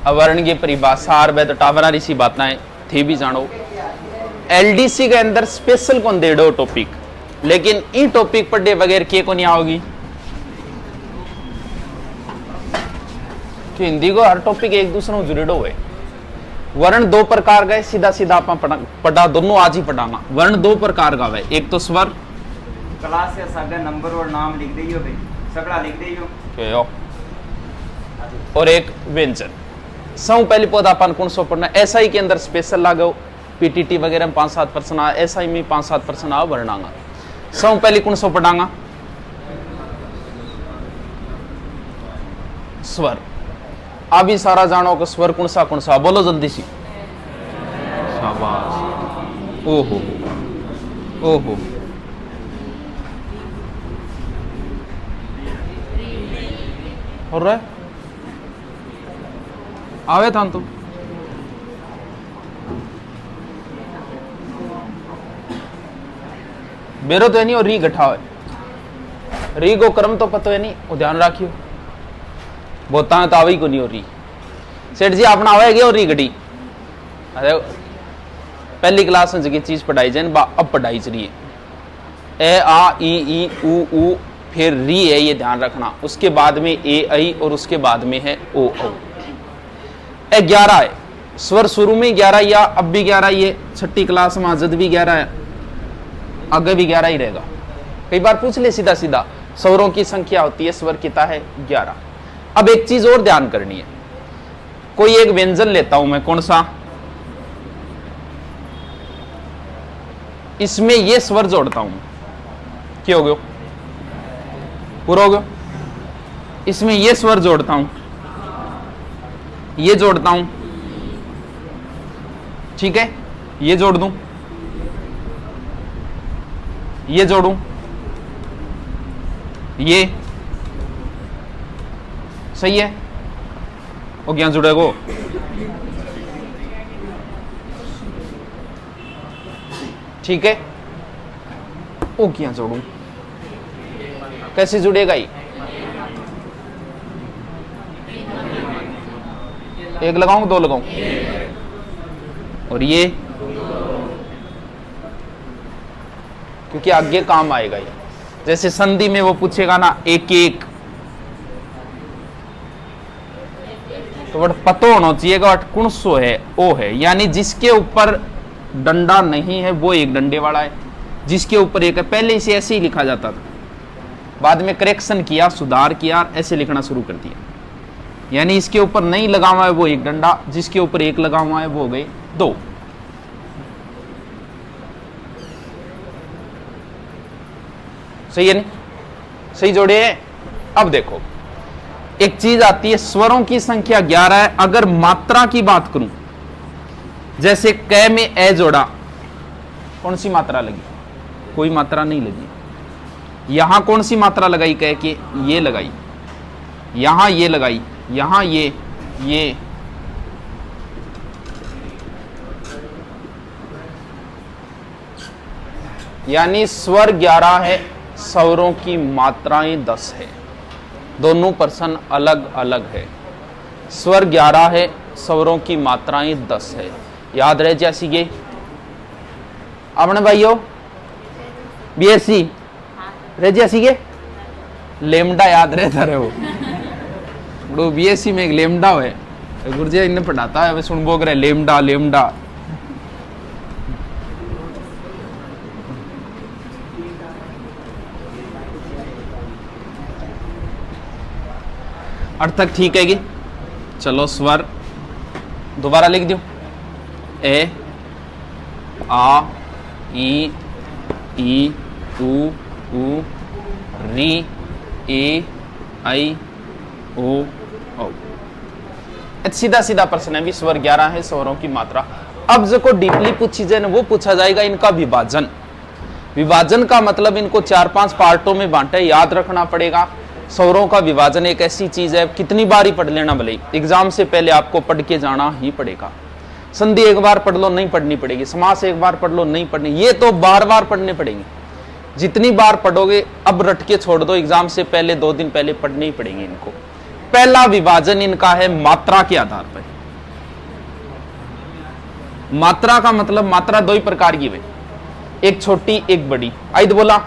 अवर्ण की परिभाषा अर्बे तो टावरा सी बातें थी भी जानो। एलडीसी के अंदर स्पेशल कौन दे दो टॉपिक, लेकिन इन टॉपिक पढ़े बगैर के को नहीं आओगी कि हिंदी को हर टॉपिक एक दूसरे में जुड़े हुए। वर्ण दो प्रकार का, सीधा सीधा आप पढ़ा, दोनों आज ही पढ़ाना। वर्ण दो प्रकार का है, एक तो स्वर क्लास या सागा नंबर और नाम लिख दियो भाई, सगड़ा लिख दियो, और एक व्यंजन। सौ पहली पौधा अपन कौन सो पढ़ना, एसआई के अंदर स्पेशल लागो, पीटीटी वगैरह में 5-7 प्रश्न आ, एसआई में 5-7 प्रश्न आ वर्णांगा। सौ पहली कौन सो पढ़ांगा, स्वर। अभी सारा जानो कि स्वर कौन सा, बोलो जल्दी सी। शाबाश, ओहो ओहो, हो रहा है, आवे था तुम। बेरो तो है नहीं और री गठा है, री को क्रम तो पता है नहीं, वो ध्यान रखियो। बोता है तो आवे को नहीं हो रही। सेठ जी अपना आवेगी और री गटी। अरे पहली क्लास में जगह चीज पढ़ाई जाए, अब पढ़ाई चलिए। ए आ ई उ फिर री है, ये ध्यान रखना। उसके बाद में ए आई और उसके बाद में है ओ औ। 11 है स्वर, शुरू में 11 या अब भी 11 ही है। छठी क्लास में जद भी 11 है, आगे भी 11 ही रहेगा। कई बार पूछ ले सीधा सीधा, स्वरों की संख्या होती है, स्वर कितना है 11। अब एक चीज और ध्यान करनी है, कोई एक व्यंजन लेता हूं मैं, कौन सा, इसमें ये स्वर जोड़ता हूं, क्या हो गया, पूरा हो गया। इसमें ये स्वर जोड़ता हूं, ये जोड़ता हूं, ठीक है, ये जोड़ दूं, ये जोड़ूं, ये सही है। वो क्या जुड़ेगा, ठीक है। वो क्या जोड़ूं, कैसे जुड़ेगा ये, एक लगाऊं दो लगाऊं, और ये क्योंकि आगे काम आएगा ये। जैसे संधि में वो पूछेगा ना एक एक, तो वट पतो होना चाहिए वट कौन सो है, ओ है, यानी जिसके ऊपर डंडा नहीं है वो एक डंडे वाला है, जिसके ऊपर एक है। पहले इसे ऐसे ही लिखा जाता था, बाद में करेक्शन किया, सुधार किया, ऐसे लिखना शुरू कर दिया। यानी इसके ऊपर नहीं लगा हुआ है वो एक डंडा, जिसके ऊपर एक लगा हुआ है वो हो गए 2। सही है नहीं, सही जोड़े हैं। अब देखो एक चीज आती है, स्वरों की संख्या 11 है। अगर मात्रा की बात करूं, जैसे क में ए जोड़ा, कौन सी मात्रा लगी, कोई मात्रा नहीं लगी। यहां कौन सी मात्रा लगाई, कह के ये लगाई, यहां ये लगाई, यहां ये यानी स्वर 11 है, स्वरों की मात्राएं 10 है। दोनों पर्सन अलग अलग है। स्वर 11 है, स्वरों की मात्राएं 10 है। याद रहे जैसी ये अपने भाइयों बीएससी रह जैसी ये लेमडा याद रहता रहे वो बीएससी में एक लेमडा है, गुरुजी इन्हें पढ़ाता है, सुन बोग रहे लेमडा लेमडा। अर्थ तक ठीक है कि चलो स्वर दोबारा लिख दो, ए आ ई उ री ए आई ओ औ। सीधा सीधा प्रश्न है भी, स्वर 11 है, स्वरों की मात्रा। अब जो को डीपली पूछी जाए वो पूछा जाएगा इनका विभाजन। विभाजन का मतलब इनको 4-5 पार्टों में बांटे, याद रखना पड़ेगा। स्वरों का विभाजन एक ऐसी चीज है, कितनी बार ही पढ़ लेना भले, एग्जाम से पहले आपको पढ़ के जाना ही पड़ेगा। संधि एक बार पढ़ लो नहीं पढ़नी पड़ेगी, समास एक बार पढ़ लो नहीं पढ़नी, ये तो बार बार पढ़ने पड़ेंगे। जितनी बार पढ़ोगे, अब रट के छोड़ दो, एग्जाम से पहले 2 दिन पहले पढ़ने ही पड़ेंगे इनको। पहला विभाजन इनका है मात्रा के आधार पर। मात्रा का मतलब मात्रा दो ही प्रकार की है, एक छोटी एक बड़ी। आई तो बोला,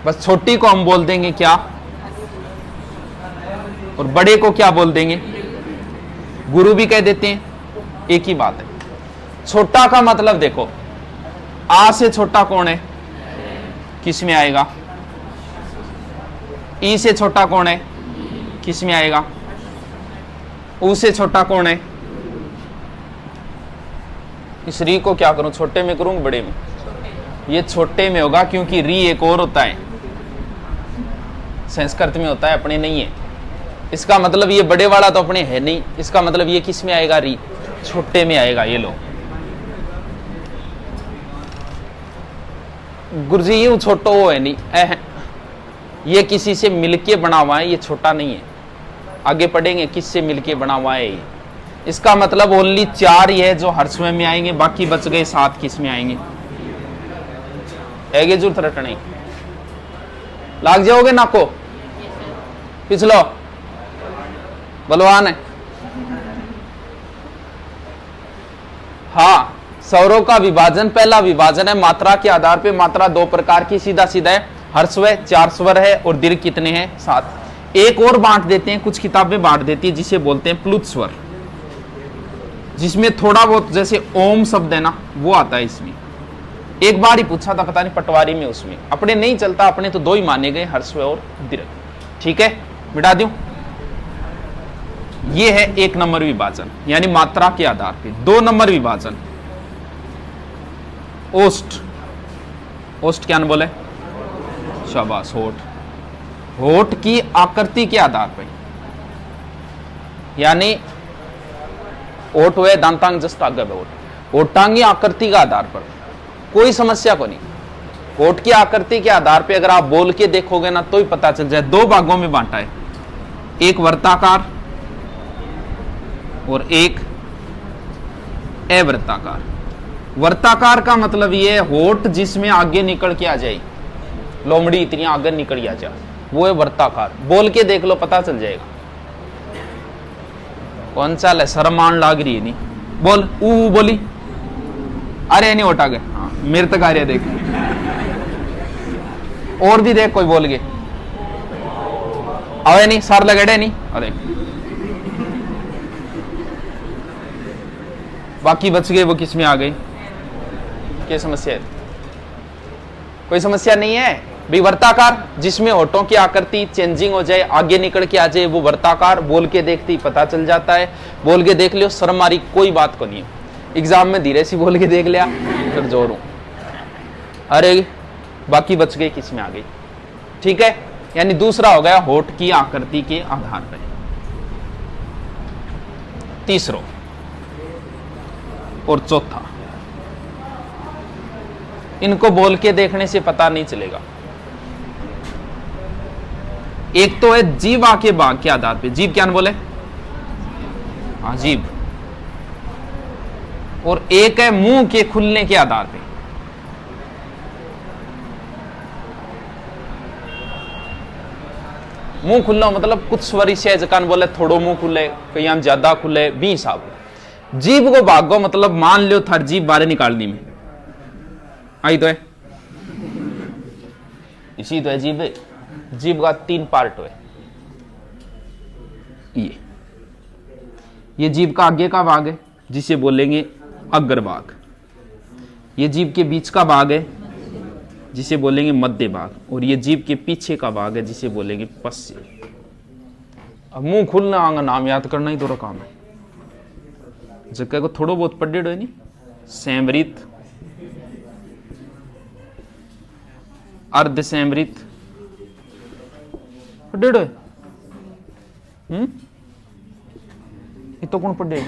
बस छोटी को हम बोल देंगे क्या और बड़े को क्या बोल देंगे, गुरु भी कह देते हैं, एक ही बात है। छोटा का मतलब देखो, आ से छोटा कौन है, किस में आएगा, ई से छोटा कौन है, किस में आएगा, ऊ से छोटा कौन है। इस री को क्या करूं, छोटे में करूं बड़े में, ये छोटे में होगा क्योंकि री एक और होता है, संस्कृत में होता है, अपने नहीं है। इसका मतलब ये बड़े वाला तो अपने है नहीं, इसका मतलब ये किस में आएगा, री, छोटे में आएगा। ये लो गुरुजी, ये छोटो वो है नहीं, ये किसी से मिलके बना हुआ है, ये छोटा नहीं है। आगे पढ़ेंगे किससे मिलके बना हुआ है ये। इसका मतलब ओनली 4 ही है जो हर्षव में आएंगे, बाकी बच गए 7 किस में आएंगे, है जरूरत रटने लाग जाओगे नाको, पिछलो बलवान है। हाँ, स्वरों का विभाजन, पहला विभाजन है मात्रा के आधार पे। मात्रा 2 प्रकार की, सीधा सीधा है, हर्षव 4 स्वर है और दीर्घ कितने हैं, 7। एक और बांट देते हैं, कुछ किताबें बांट देती है, जिसे बोलते हैं प्लुत स्वर, जिसमें थोड़ा बहुत जैसे ओम शब्द है ना, वो आता है इसमें। एक बार ही पूछा था, पता नहीं पटवारी में, उसमें अपने नहीं चलता, अपने तो 2 ही माने गए, हर्षव और दीर्घ। ठीक है, मिटा दूं। ये है 1 नंबर विभाजन, यानी मात्रा के आधार पे। 2 नंबर विभाजन, ओष्ठ। ओष्ठ क्या न बोले, शाबाश, होठ। होठ की आकृति के आधार पे, यानी ओठ हुए दांतांग जस्ट आगे होठ, ओठांगी आकृति का आधार पर कोई समस्या को नहीं। होठ की आकृति के आधार पे अगर आप बोल के देखोगे ना तो ही पता चल जाए। 2 भागों में बांटा है, एक वर्ताकार और एक अवर्ताकार। वर्ताकार का मतलब ये है होठ जिसमें आगे निकल के आ जाए, लोमड़ी इतनी आगे निकल आ जाए, वो है वर्ताकार। बोल के देख लो, पता चल जाएगा। कौन सा है, शर्मान लाग रही है नहीं, बोल ऊ बोली, अरे नहीं उठा गए, हाँ मेरे तक आ रहा देख, और भी देख कोई बोल गए, आवे नहीं, सार लगेड़े नहीं, अरे बाकी बच गए, वो किस में आ गई, क्या समस्या है, कोई समस्या नहीं है भाई। वर्ताकार जिसमें होठों की आकृति चेंजिंग हो जाए, आगे निकल के आ जाए, वो वर्ताकार। बोल के देखते ही पता चल जाता है, बोल के देख लियो, शर्म मारी कोई बात को नहीं है। एग्जाम में धीरे से बोल के देख लिया, फिर जोर हूं, अरे बाकी बच गए किस में आ गई। ठीक है, यानी दूसरा हो गया होठ की आकृति के आधार पर। तीसरा और चौथा, इनको बोल के देखने से पता नहीं चलेगा। एक तो है जीवा के भाग के आधार पे, जीव क्या न बोले, हाँ जीव, और एक है मुंह के खुलने के आधार पे। मुंह खुलना मतलब कुछ स्वर से जकान बोले थोड़ो मुंह खुले, कहीं हम ज्यादा खुले, 20 हिसाब। जीव को भागो मतलब मान लो थार जीव बाहर निकालनी में आई तो है, इसी तो है जीव है। जीव का 3 पार्ट है, ये जीव का आगे का भाग है जिसे बोलेंगे अग्रभाग, ये जीव के बीच का भाग है जिसे बोलेंगे मध्य भाग, और ये जीव के पीछे का भाग है जिसे बोलेंगे पश्चिम। अब मुंह खुलना आंगा नाम याद करना ही तो काम है, जगह को थोड़ा बहुत पढ़े है नहीं, सैमृत, अर्ध सैमृत पढ़े, ये तो कौन पढ़े,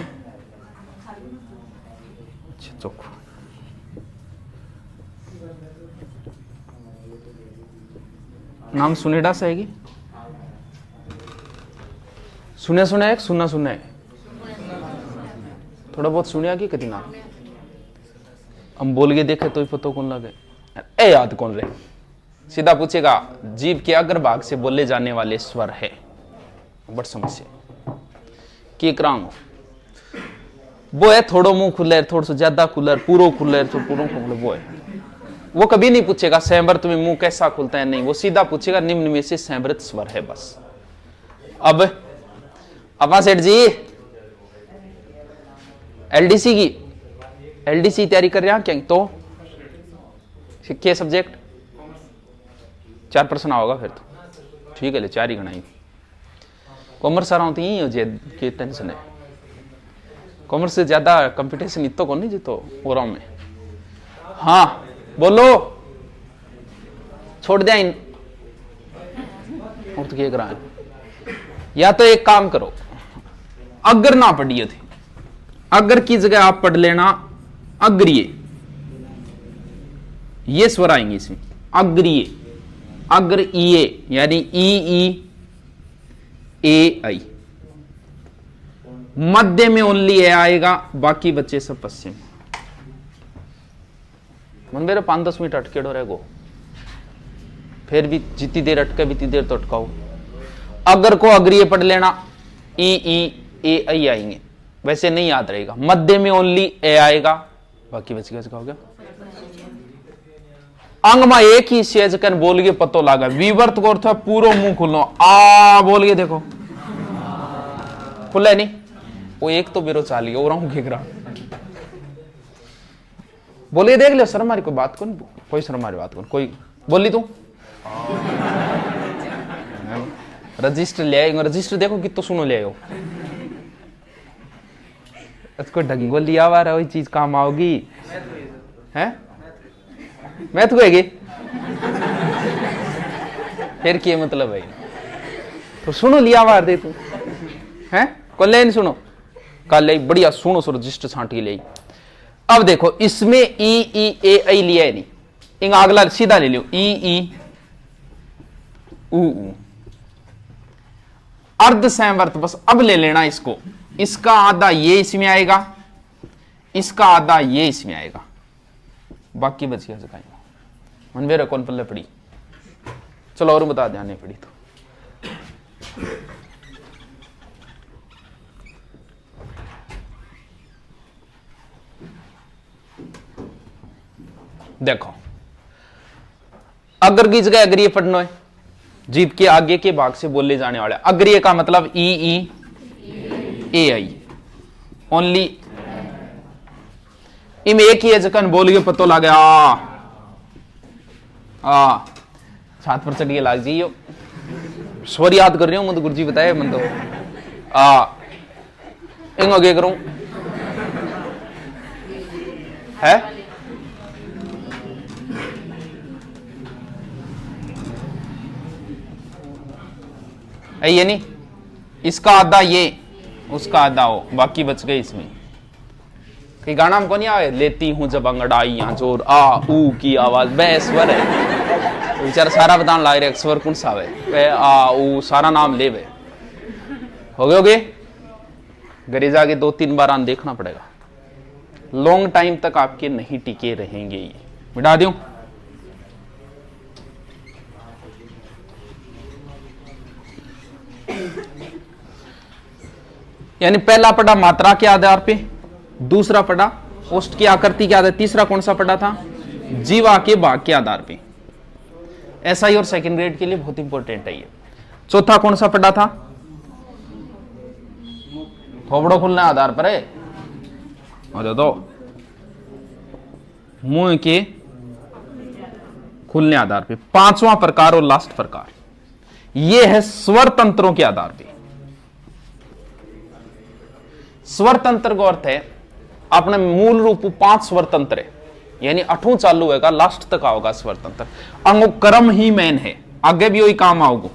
अच्छा चौखो। नाम सुनेडा से आएगी, सुने सुने है, सुनना सुने है, थोड़ा बहुत सुनिया कि कति नाम हम बोल के देखे तो ही पता कौन लगे, ए याद कौन रहे। सीधा पूछेगा जीव के अग्रभाग से बोले जाने वाले स्वर है, बड़ समस्या की क्रांग वो है थोड़ो मुंह खुले, थोड़ा सा ज्यादा खुले, पूरो खुले, तो पूरो खुले, वो है। वो कभी नहीं पूछेगा सैंबर्त में मुंह कैसा खुलता है, नहीं, वो सीधा पूछेगा निम्न में से सैंबर्त स्वर है, बस। अब अपा सेठ जी एलडीसी की तैयारी कर रहे हैं क्या? तो क्या सब्जेक्ट 4% होगा फिर तो ठीक है, ले 4 ही गणाई। कॉमर्स आ रहा हूँ तो यही हो जाए की टेंशन है, कॉमर्स से ज्यादा कंपटीशन इतो को नहीं जितो हो रहा हूं मैं। हाँ बोलो, छोड़ दिया इन और तो क्या करा, या तो एक काम करो, अगर ना पढ़िए थे, अगर की जगह आप पढ़ लेना अग्रिय, ये स्वर आएंगे इसमें, अग्रिय, अग्र ई, यानी ई ए आई, मध्य में ओनली ए आएगा, बाकी बच्चे सब पश्चिम। मन मेरे 5-10 मिनट अटके डो रहेगो, फिर भी जितनी देर अटके बीती देर तो अटकाओ। अगर को अग्रिय पढ़ लेना, ई ए आई आएंगे, वैसे नहीं याद रहेगा, मध्य में ओनली ए आएगा, बाकी बच गया। हो गया अंग में एक ही सेज कर बोल के पतो लागा, विवर्त को अर्थ है पूरा मुंह खुलो, आ बोल के देखो खुला नहीं, वो एक तो बेरो चाली और हूं घिघरा बोलिए, देख लो सर हमारी कोई बात कौन, कोई सर हमारी बात कौन, कोई बोली तू रजिस्टर ले आएगा, रजिस्टर देखो कितो सुनो ले आयो, इसको ढंगी को लिया हुआ वही चीज काम आओगी है, मैथ को है फिर क्या मतलब है, तो सुनो लिया वार दे तू है, कल नहीं सुनो, कल ले बढ़िया सुनो सो रजिस्टर छांट के ले। अब देखो इसमें ई ए आई लिया है नहीं, इन अगला सीधा ले लो, ई ऊ, अर्ध संवर्त बस अब ले लेना इसको, इसका आधा ये इसमें आएगा, इसका आधा ये इसमें आएगा, बाकी बच गया सिखाई मन मेरा कौन पल्ले पड़ी, चलो और बता ध्यान नहीं पड़ी तो देखो, अगर की जगह अग्रिय पढ़ना है, जीत के आगे के भाग से बोले जाने वाले, अग्रिय का मतलब ई ए आई ओनली, इम एक ही जगह बोल के पतो लगे, छात पर चढ़िए लाग जी, स्वर याद कर रही हूं, मुझे गुरुजी बताए मन तो इन आगे करूं है, ये नहीं, इसका आधा ये, उसका आधा हो, बाकी बच गए इसमें। कई गाना हमको नहीं आए, लेती हूं जब अंगड़ाइयां जोर आ ऊ की आवाज, बे स्वर है, बेचारा सारा बताने लग रहा है स्वर कौन सा है, आ ऊ सारा नाम ले वे, हो गए घरे जाके 2-3 बार आन देखना पड़ेगा, लॉन्ग टाइम तक आपके नहीं टिके रहेंगे, ये मिटा दूं। यानी पहला पढ़ा मात्रा के आधार पे, दूसरा पढ़ा ओष्ठ की आकृति के आधार, तीसरा कौन सा पढ़ा था, जीवा के भाग के आधार पे, एसआई और सेकंड ग्रेड के लिए बहुत इंपॉर्टेंट है ये। चौथा कौन सा पढ़ा था, थोबड़ो खुलने आधार पर है, तो मुंह के खुलने आधार पे। पांचवा प्रकार और लास्ट प्रकार ये है स्वर तंत्रों के आधार पे। स्वर तंत्र का अर्थ है अपने मूल रूप 5 स्वर तंत्र है, यानी 8 चालू है, लास्ट तक आओगा स्वर तंत्र, अंगो क्रम ही मेन है, आगे भी वही काम आओगे,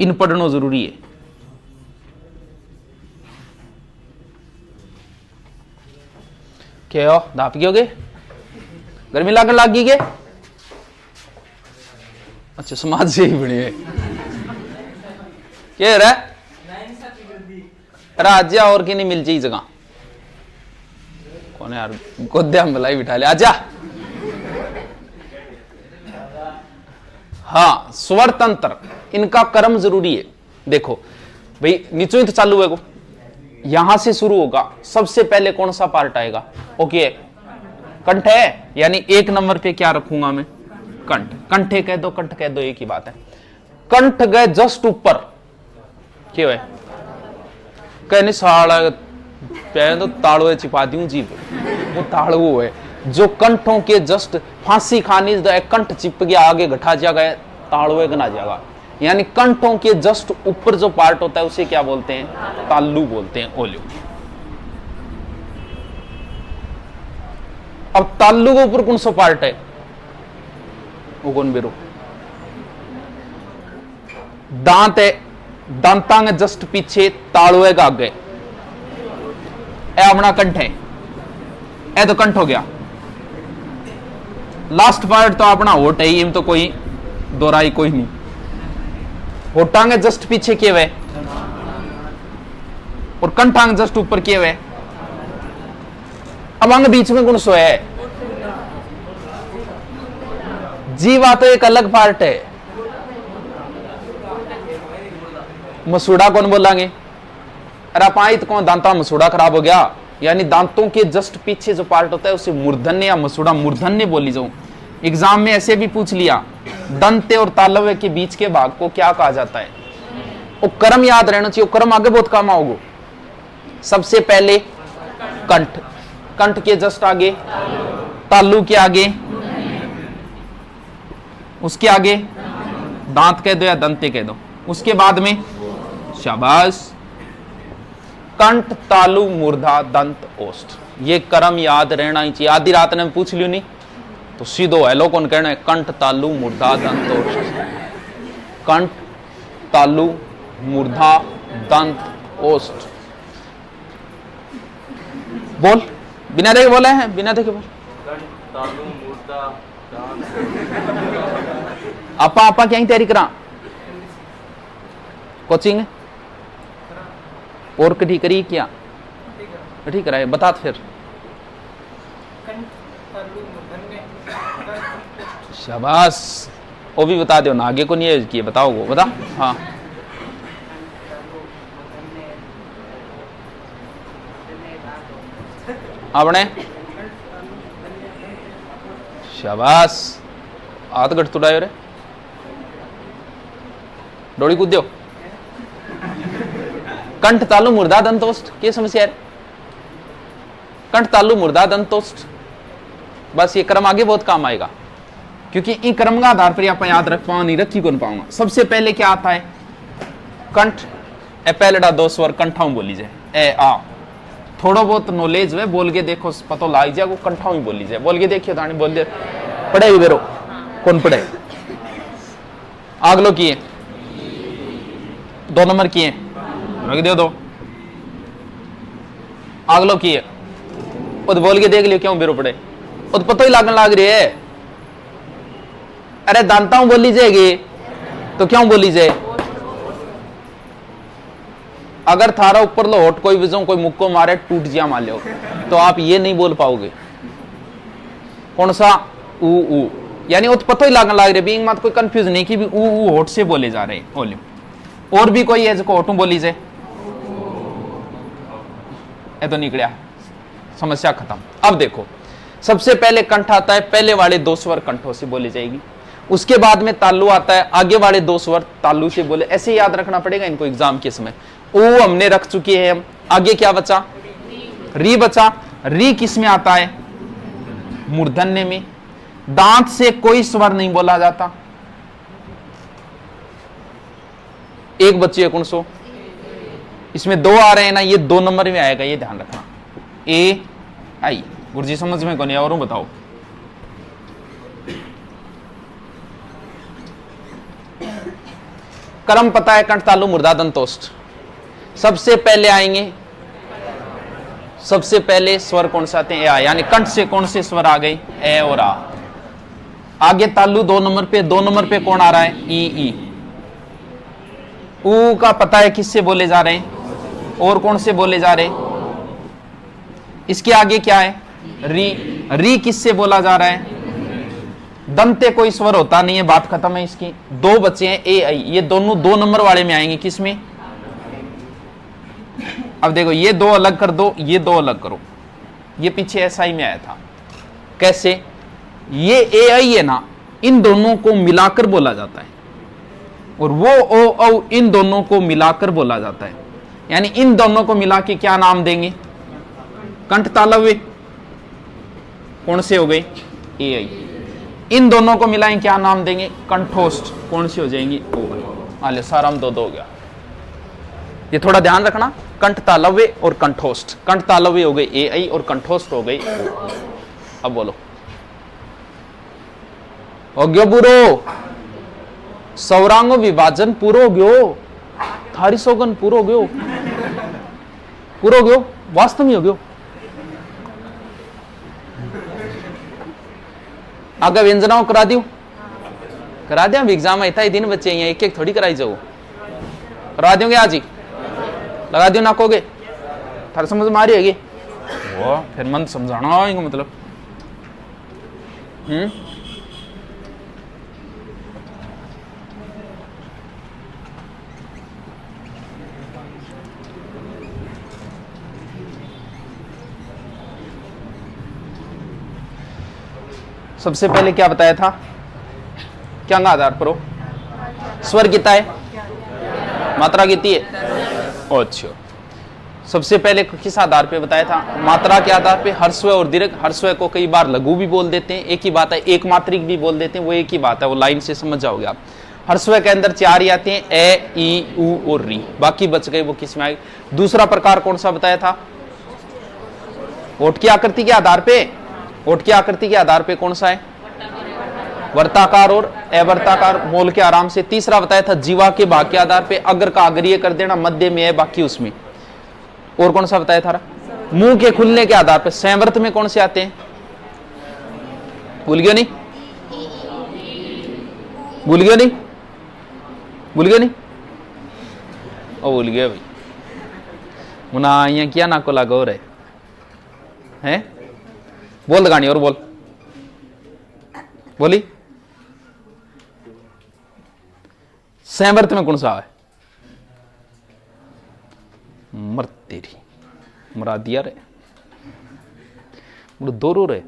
इन पढ़ना जरूरी है। क्या हो दाप गए, गर्मी लागन लाग गई के, अच्छा समाज से ही बनी है क्या रहा राज्य और की नहीं मिल जाए जगह, कौन है यार गोद्या में मलाई बिठा ले, आजा। हाँ स्वर तंत्र इनका कर्म जरूरी है। देखो भाई नीचों ही तो चालू है को, यहां से शुरू होगा, सबसे पहले कौन सा पार्ट आएगा? ओके, कंठ है, यानी 1 नंबर पे क्या रखूंगा मैं? कंठ। कंठे कह दो, कंठ कह दो, एक ही बात है। कंठ गए जस्ट ऊपर, क्यों है? कहने साला तो ताड़ुए चिपा दूं जीभ, वो ताड़ू है जो कंठों के जस्ट फांसी खानी, कंठ चिप गया आगे घटा जाएगा, ताड़ुए गना जाएगा। यानी कंठों के जस्ट ऊपर जो पार्ट होता है उसे क्या बोलते हैं? ताल्लू बोलते हैं। ओल्यू। अब ताल्लू के ऊपर कौन सा पार्ट है? वो कौन बेरो? दांत है, दांतांग जस्ट पीछे, तालुए का आगे, ए अपना कंठ है, ए तो कंठ हो गया। लास्ट पार्ट तो अपना होठ है, इम तो कोई दोहराई कोई नहीं। होटांग जस्ट पीछे किए हुए और कंठांग जस्ट ऊपर किए हुए। अब अंग बीच में कौन सो है? जीवा तो एक अलग पार्ट है। मसूड़ा कौन बोलेंगे? अरे पाइत कौन दांता मसूड़ा खराब हो गया, यानी दांतों के जस्ट पीछे जो पार्ट होता है उसे मूर्धन्य या मसूड़ा मूर्धन्य बोली जाऊं। एग्जाम में ऐसे भी पूछ लिया, दंते और तालवे के बीच के भाग को क्या कहा जाता है? वो कर्म याद रहना चाहिए, कर्म आगे बहुत काम आओगे। सबसे पहले कंठ, कंठ के जस्ट आगे, तालू के आगे, उसके आगे दांत कह दो या दंते कह दो, उसके बाद में शाबाश कंठ, तालु, मूर्धा, दंत, ओष्ठ। ये कर्म याद रहना ही चाहिए। आधी रात ने पूछ लियो नहीं तो सीधो हेलो कौन कहना है? कंठ, तालु, मूर्धा, दंत, ओष्ठ। कंठ, तालु, मूर्धा, दंत, ओष्ठ। बोल, बिना देखे बोला है, बिना देखे बोल। कंठ, तालु, मूर्धा, आपा आपा क्या ही तैयारी करा? कोचिंग और कटी करी क्या? कटी कराए बता फिर। शाबाश, वो भी बता दो ना, आगे को नहीं है किए, बताओ वो बता। हाँ आपने शाबाश, हाथ गट तुड़ायो रे, डोड़ी कूद दो। कंठ, तालु, मूर्धा, दंतोष्ठ, क्या समस्या है? कंठ, तालु, मूर्धा, दंतोष्ठ, बस ये क्रम आगे बहुत काम आएगा, क्योंकि इन क्रम का आधार पर आप याद रख पाओ, नहीं रखी कौन पाऊंगा। सबसे पहले क्या आता है? कंठ, ए पहलेड़ा 2 स्वर कंठाऊ बोली जाए, ए आ। थोड़ा बहुत नॉलेज है, बोल के देखो, पता लाई जाए, वो कंठाऊ ही बोली जाए। बोल के देखियो तानी, बोल दे पढ़े ही बेरो, कौन पढ़े? आगलो किए 2 नंबर किए, रख दियो 2। आगलो किए, वो बोल के देख लियो क्यों बेरो पड़े, वो तो पता ही लागन लाग रही है। अरे दांताओं बोली जाएगी तो क्यों बोली जाए? अगर थारा ऊपर लो होठ कोई विजों कोई मुक्को मारे टूट जिया मान लो, तो आप ये नहीं बोल पाओगे। कौन सा? ऊ ऊ, यानी वो तो पता ही लागन लाग रही है, बीइंग मत कोई कंफ्यूज नहीं कि भी ऊ ऊ होठ से बोले जा रहे हैं। ओलियो और भी कोई है जो होठों बोली जाए, ये तो निकलिया, समस्या खत्म। अब देखो, सबसे पहले कंठ आता है, पहले वाले 2 स्वर कंठों से बोली जाएगी। उसके बाद में तालु आता है, आगे वाले 2 स्वर तालु से बोले। ऐसे याद रखना पड़ेगा इनको एग्जाम के समय। ओ हमने रख चुके हैं हम, आगे क्या बचा? री बचा। री किस में आता है? मूर्धन्य में। दांत से कोई स्वर नहीं बोला जाता। एक बच्ची है, कौन सो? इसमें 2 आ रहे हैं ना, ये 2 नंबर में आएगा, ये ध्यान रखना। ए आई गुरुजी समझ में कौन है? और बताओ। कर्म पता है, कंठ, तालु, मूर्धा, दंतोष्ठ। सबसे पहले आएंगे, सबसे पहले स्वर कौन से आते हैं? ए आ, यानी कंठ से कौन से स्वर आ गए? ए और आ। आगे तालु 2 नंबर पे, 2 नंबर पे कौन आ रहा है? ई ई। ऊ का पता है किससे बोले जा रहे हैं और कौन से बोले जा रहे हैं? इसके आगे क्या है? री। री किससे बोला जा रहा है? दंते कोई स्वर होता नहीं है, बात खत्म है इसकी। 2 बच्चे हैं, ए आई, ये दोनों 2 नंबर वाले में आएंगे। किसमें? अब देखो ये दो अलग कर दो, ये दो अलग करो, ये पीछे एसआई में आया था। कैसे? ये एआई है ना, इन दोनों को मिलाकर बोला जाता है, और वो ओ औ इन दोनों को मिलाकर बोला जाता है। यानी इन दोनों को मिला के क्या नाम देंगे? कंठ तालव्य। कौन से हो गए? एआई। इन दोनों को मिलाएं क्या नाम देंगे? कंठोष्ठ। कौन सी हो जाएंगी? ओ। आले साराम दो हो गया। ये थोड़ा ध्यान रखना, कंठ तालव्य और कंठोष्ठ। कंठ तालव्य हो गए एआई और कंठोष्ठ हो गई ओ। अब बोलो। हो गयो पूरो, सौरांगो विभाजन पूरो हो गयो, थारी सौगन पूरो हो गयो, पूरो हो गयो, वास्तव में हो गयो। आगे व्यंजनाओं करा दियो, करा दिया। एग्जाम में इतना ही दिन बच्चे हैं, एक एक थोड़ी कराई जाओ। करवा दोगे आज ही? लगा दियो नाकोगे? थारे समझ में आ रही है? वो फिर मन समझाना आएगा मतलब। सबसे पहले क्या बताया था? क्या आधार पर हो? स्वर गीता है, मात्रा गीती है। अच्छा, सबसे पहले किस आधार पे बताया था? मात्रा के आधार पे। हर्स्व और दीर्घ। हर्स्व को कई बार लघु भी बोल देते हैं, एक ही बात है। एक मात्रिक भी बोल देते हैं, वो एक ही बात है, वो लाइन से समझ जाओगे आप। हर्स्व के अंदर 4 ही आते हैं, ए, ई, उ और री। बाकी बच गए, वो किस में आएगी? दूसरा प्रकार कौन सा बताया था? ओठ की आकृति के आधार पे। ओठ की आकृति के आधार पे कौन सा है? वर्ताकार और अवर्ताकार। बोल के आराम से। तीसरा बताया था जीवा के भाग के आधार पे। अग्र का अग्रीय कर देना, मध्य में है, बाकी उसमें। और कौन सा बताया था? मुंह के खुलने के आधार पे। संवर्त में कौन से आते हैं? भूल गया नहीं? भूल गया नहीं? भूल गया नहीं? ओ भूल गया भाई। मुना यहाँ किया ना को लागो रहे हैं? बोल गानी और बोल। बोली। संवर्त में कौन सा है? मर तेरी मरा दिया रे, दोरो रे।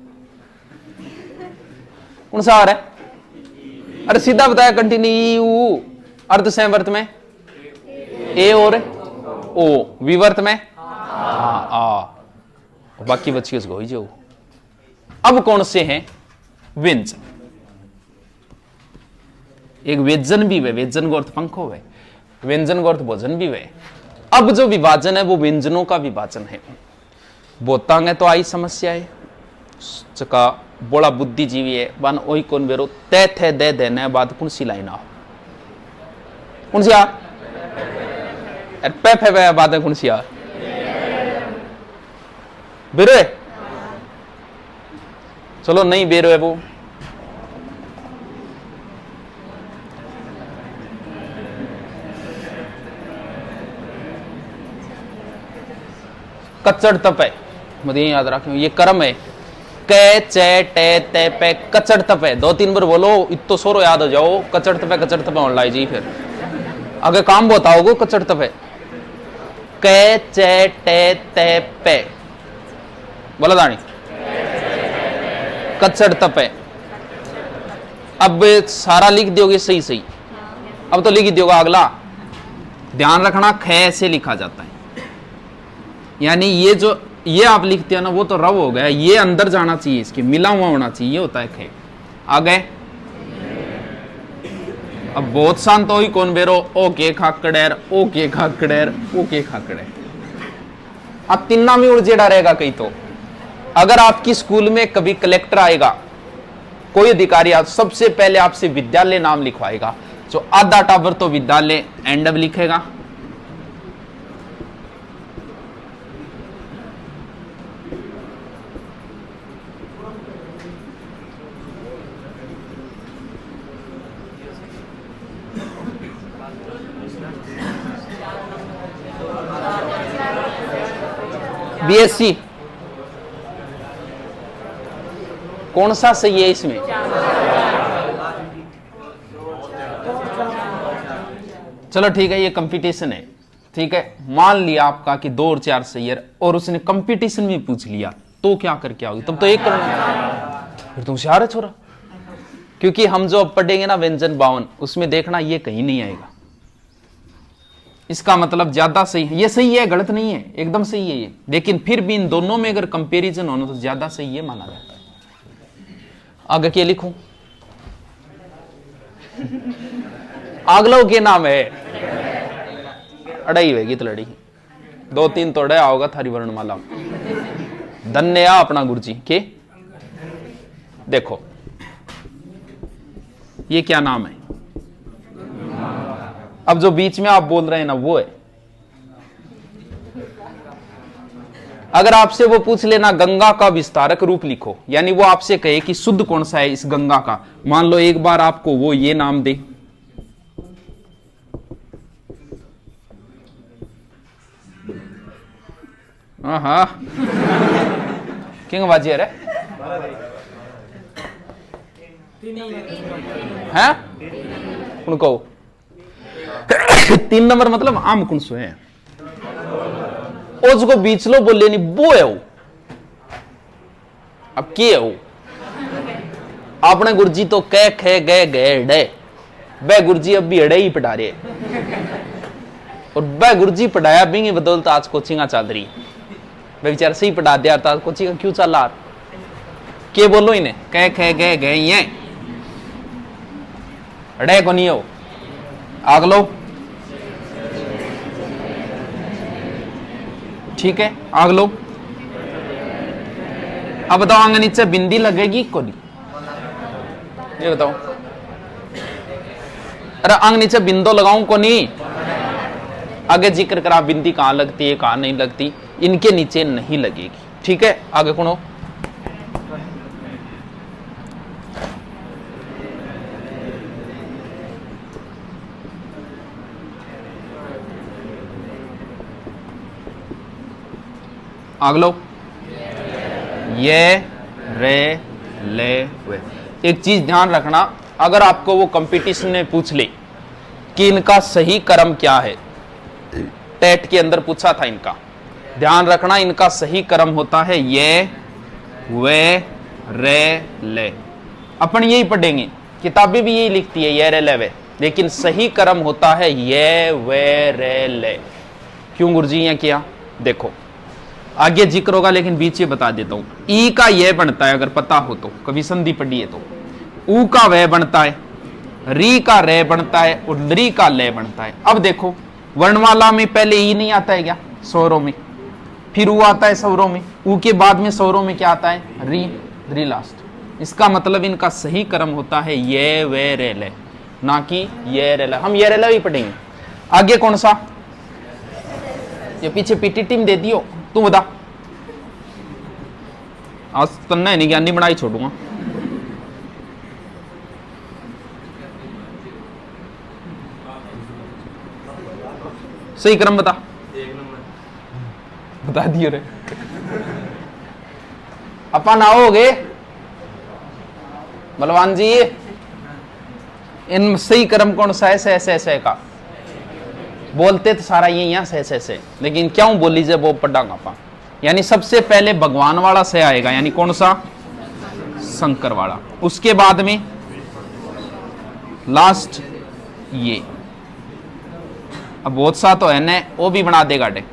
कौन सा आ रहा है? अरे सीधा बताया, कंटिन्यू। अर्ध संवर्त में ए और ओ। विवर्त में आ। बाकी बच्ची उसको ही जो। अब कौन से हैं? व्यंजन। एक व्यंजन भी वे, व्यंजन को अर्थ पंखो है, व्यंजन को अर्थ भोजन भी वे। अब जो विभाजन है वो व्यंजनों का विभाजन है। बोतांग है तो आई समस्या है, चका बोला बुद्धिजीवी है, वन ओई कौन बेरो तय थे दे देने बाद कौन सी लाइन आ? कौन सी आ? पे फे बाद कौन सी आ? बेरो है? चलो नहीं बेरो है वो। कचड़ तप है, मुझे याद रखियो, ये कर्म है। कै चे टे ते पे कचड़ तप है। 2-3 बार बोलो, इतो सोरो याद हो जाओ। कचड़ तप होने लाई जी। फिर अगर काम बताओगे कचड़ तप है। कै चे टे ते पे बोला दानी, कचड़ तप है। अब सारा लिख दोगे सही सही। अब तो लिख दोगे अगला। ध्यान रखना, खे से लिखा जाता है, यानी ये जो ये आप लिखते हो ना, वो तो रव हो गया। ये अंदर जाना चाहिए, इसके मिला हुआ होना चाहिए, ये होता है खे। आ गए? अब बहुत शांत हो ही कौन बेरो। ओके खाकड़ेर, ओके खाकड़ेर, ओके खाकड़ेर। अब तिन्ना में उड़जेड़ा रहेगा कहीं तो। अगर आपकी स्कूल में कभी कलेक्टर आएगा, कोई अधिकारी आ, सबसे पहले आपसे विद्यालय नाम लिखवाएगा। जो आधा टावर तो विद्यालय एंड अब लिखेगा। बीएससी कौन सा सही है इसमें? चलो ठीक है, ये कंपटीशन है, ठीक है, मान लिया आपका कि 2 और 4 सही है और उसने कंपटीशन में पूछ लिया, तो क्या करके आओगे? तब तो 1 करना, फिर तो होशियार है छोरा। क्योंकि हम जो अब पढ़ेंगे ना व्यंजन 52, उसमें देखना ये कहीं नहीं आएगा। इसका मतलब ज्यादा सही है, ये सही है, गलत नहीं है, एकदम सही है ये, लेकिन फिर भी इन दोनों में अगर कंपैरिजन होना तो ज्यादा सही है माना जाता है। आगे क्या लिखूं? आगलो के नाम है अड़ाई होगी तो लड़ी 2-3 तो अड़ाया होगा थारी वर्णमाला। धन्य अपना गुरुजी के। देखो ये क्या नाम है? अब जो बीच में आप बोल रहे हैं ना वो है। अगर आपसे वो पूछ लेना गंगा का विस्तारक रूप लिखो, यानी वो आपसे कहे कि शुद्ध कौन सा है इस गंगा का, मान लो एक बार आपको वो ये नाम दे, हाँ किंग बाजी है हैं उनको 3 नंबर मतलब आम कौन सो है, उसको बीच लो बोले नहीं वो है वो। अब क्या है वो? आपने गुरुजी तो कह खे गए गए डे, बे गुरुजी अब भी अड़े ही पढ़ा रहे, और बे गुरुजी पढ़ाया भी बदौलत आज कोचिंग चल रही। वे बेचारा सही पढ़ा दिया था, कोचिंग क्यों चल रहा? के बोलो इन्हें कह खे गए गए ही हैं, अड़े को नहीं हो। आग लो, ठीक है, आग लो। अब बताओ आंग नीचे बिंदी लगेगी को नहीं? ये बताओ, अरे आंग नीचे बिंदो लगाऊं को नहीं? आगे जिक्र करा बिंदी कहां लगती है कहां नहीं लगती, इनके नीचे नहीं लगेगी, ठीक है। आगे कौन? आग लो, ये रे ले वे। एक चीज ध्यान रखना, अगर आपको वो कंपटीशन में पूछ ले कि इनका सही क्रम क्या है, टेट के अंदर पूछा था इनका, ध्यान रखना इनका सही क्रम होता है ये वे रे ले। अपन यही पढ़ेंगे, किताबें भी यही लिखती है ये रे ले वे, लेकिन सही क्रम होता है ये वे रे ले। क्यों गुरुजी ये किया? देखो आगे जिक्र होगा, लेकिन बीच में बता देता हूं। ई का ये बनता है, अगर पता हो तो, कभी संधि पढ़ी है तो। ऊ का वह बनता है, री का रे बनता है, और री का ले बनता है। अब देखो वर्णमाला में पहले ई नहीं आता है क्या स्वरों में, फिर ऊ आता है स्वरों में, ऊ के बाद में स्वरों में क्या आता है? री, री लास्ट। इसका मतलब इनका सही क्रम होता है ये वे रे ले, ना कि ये रे ले। हम ये रे ले भी पढ़ेंगे। आगे कौन सा? ये पीछे पीटीटी में दे दियो, तू बता। आज तन्ना नहीं ज्ञानी बनाई छोड़ूंगा। सही क्रम बता। बता दियो रे। अपन आओगे बलवान जी, इन सही क्रम कौन सा है? से का बोलते तो सारा ये यहाँ से, लेकिन क्यों बोली जब वो पढ़ांगा पा, यानी सबसे पहले भगवान वाला से आएगा, यानी कौन सा? शंकर वाला। उसके बाद में लास्ट ये। अब बहुत सा तो है न, वो भी बना देगा डे।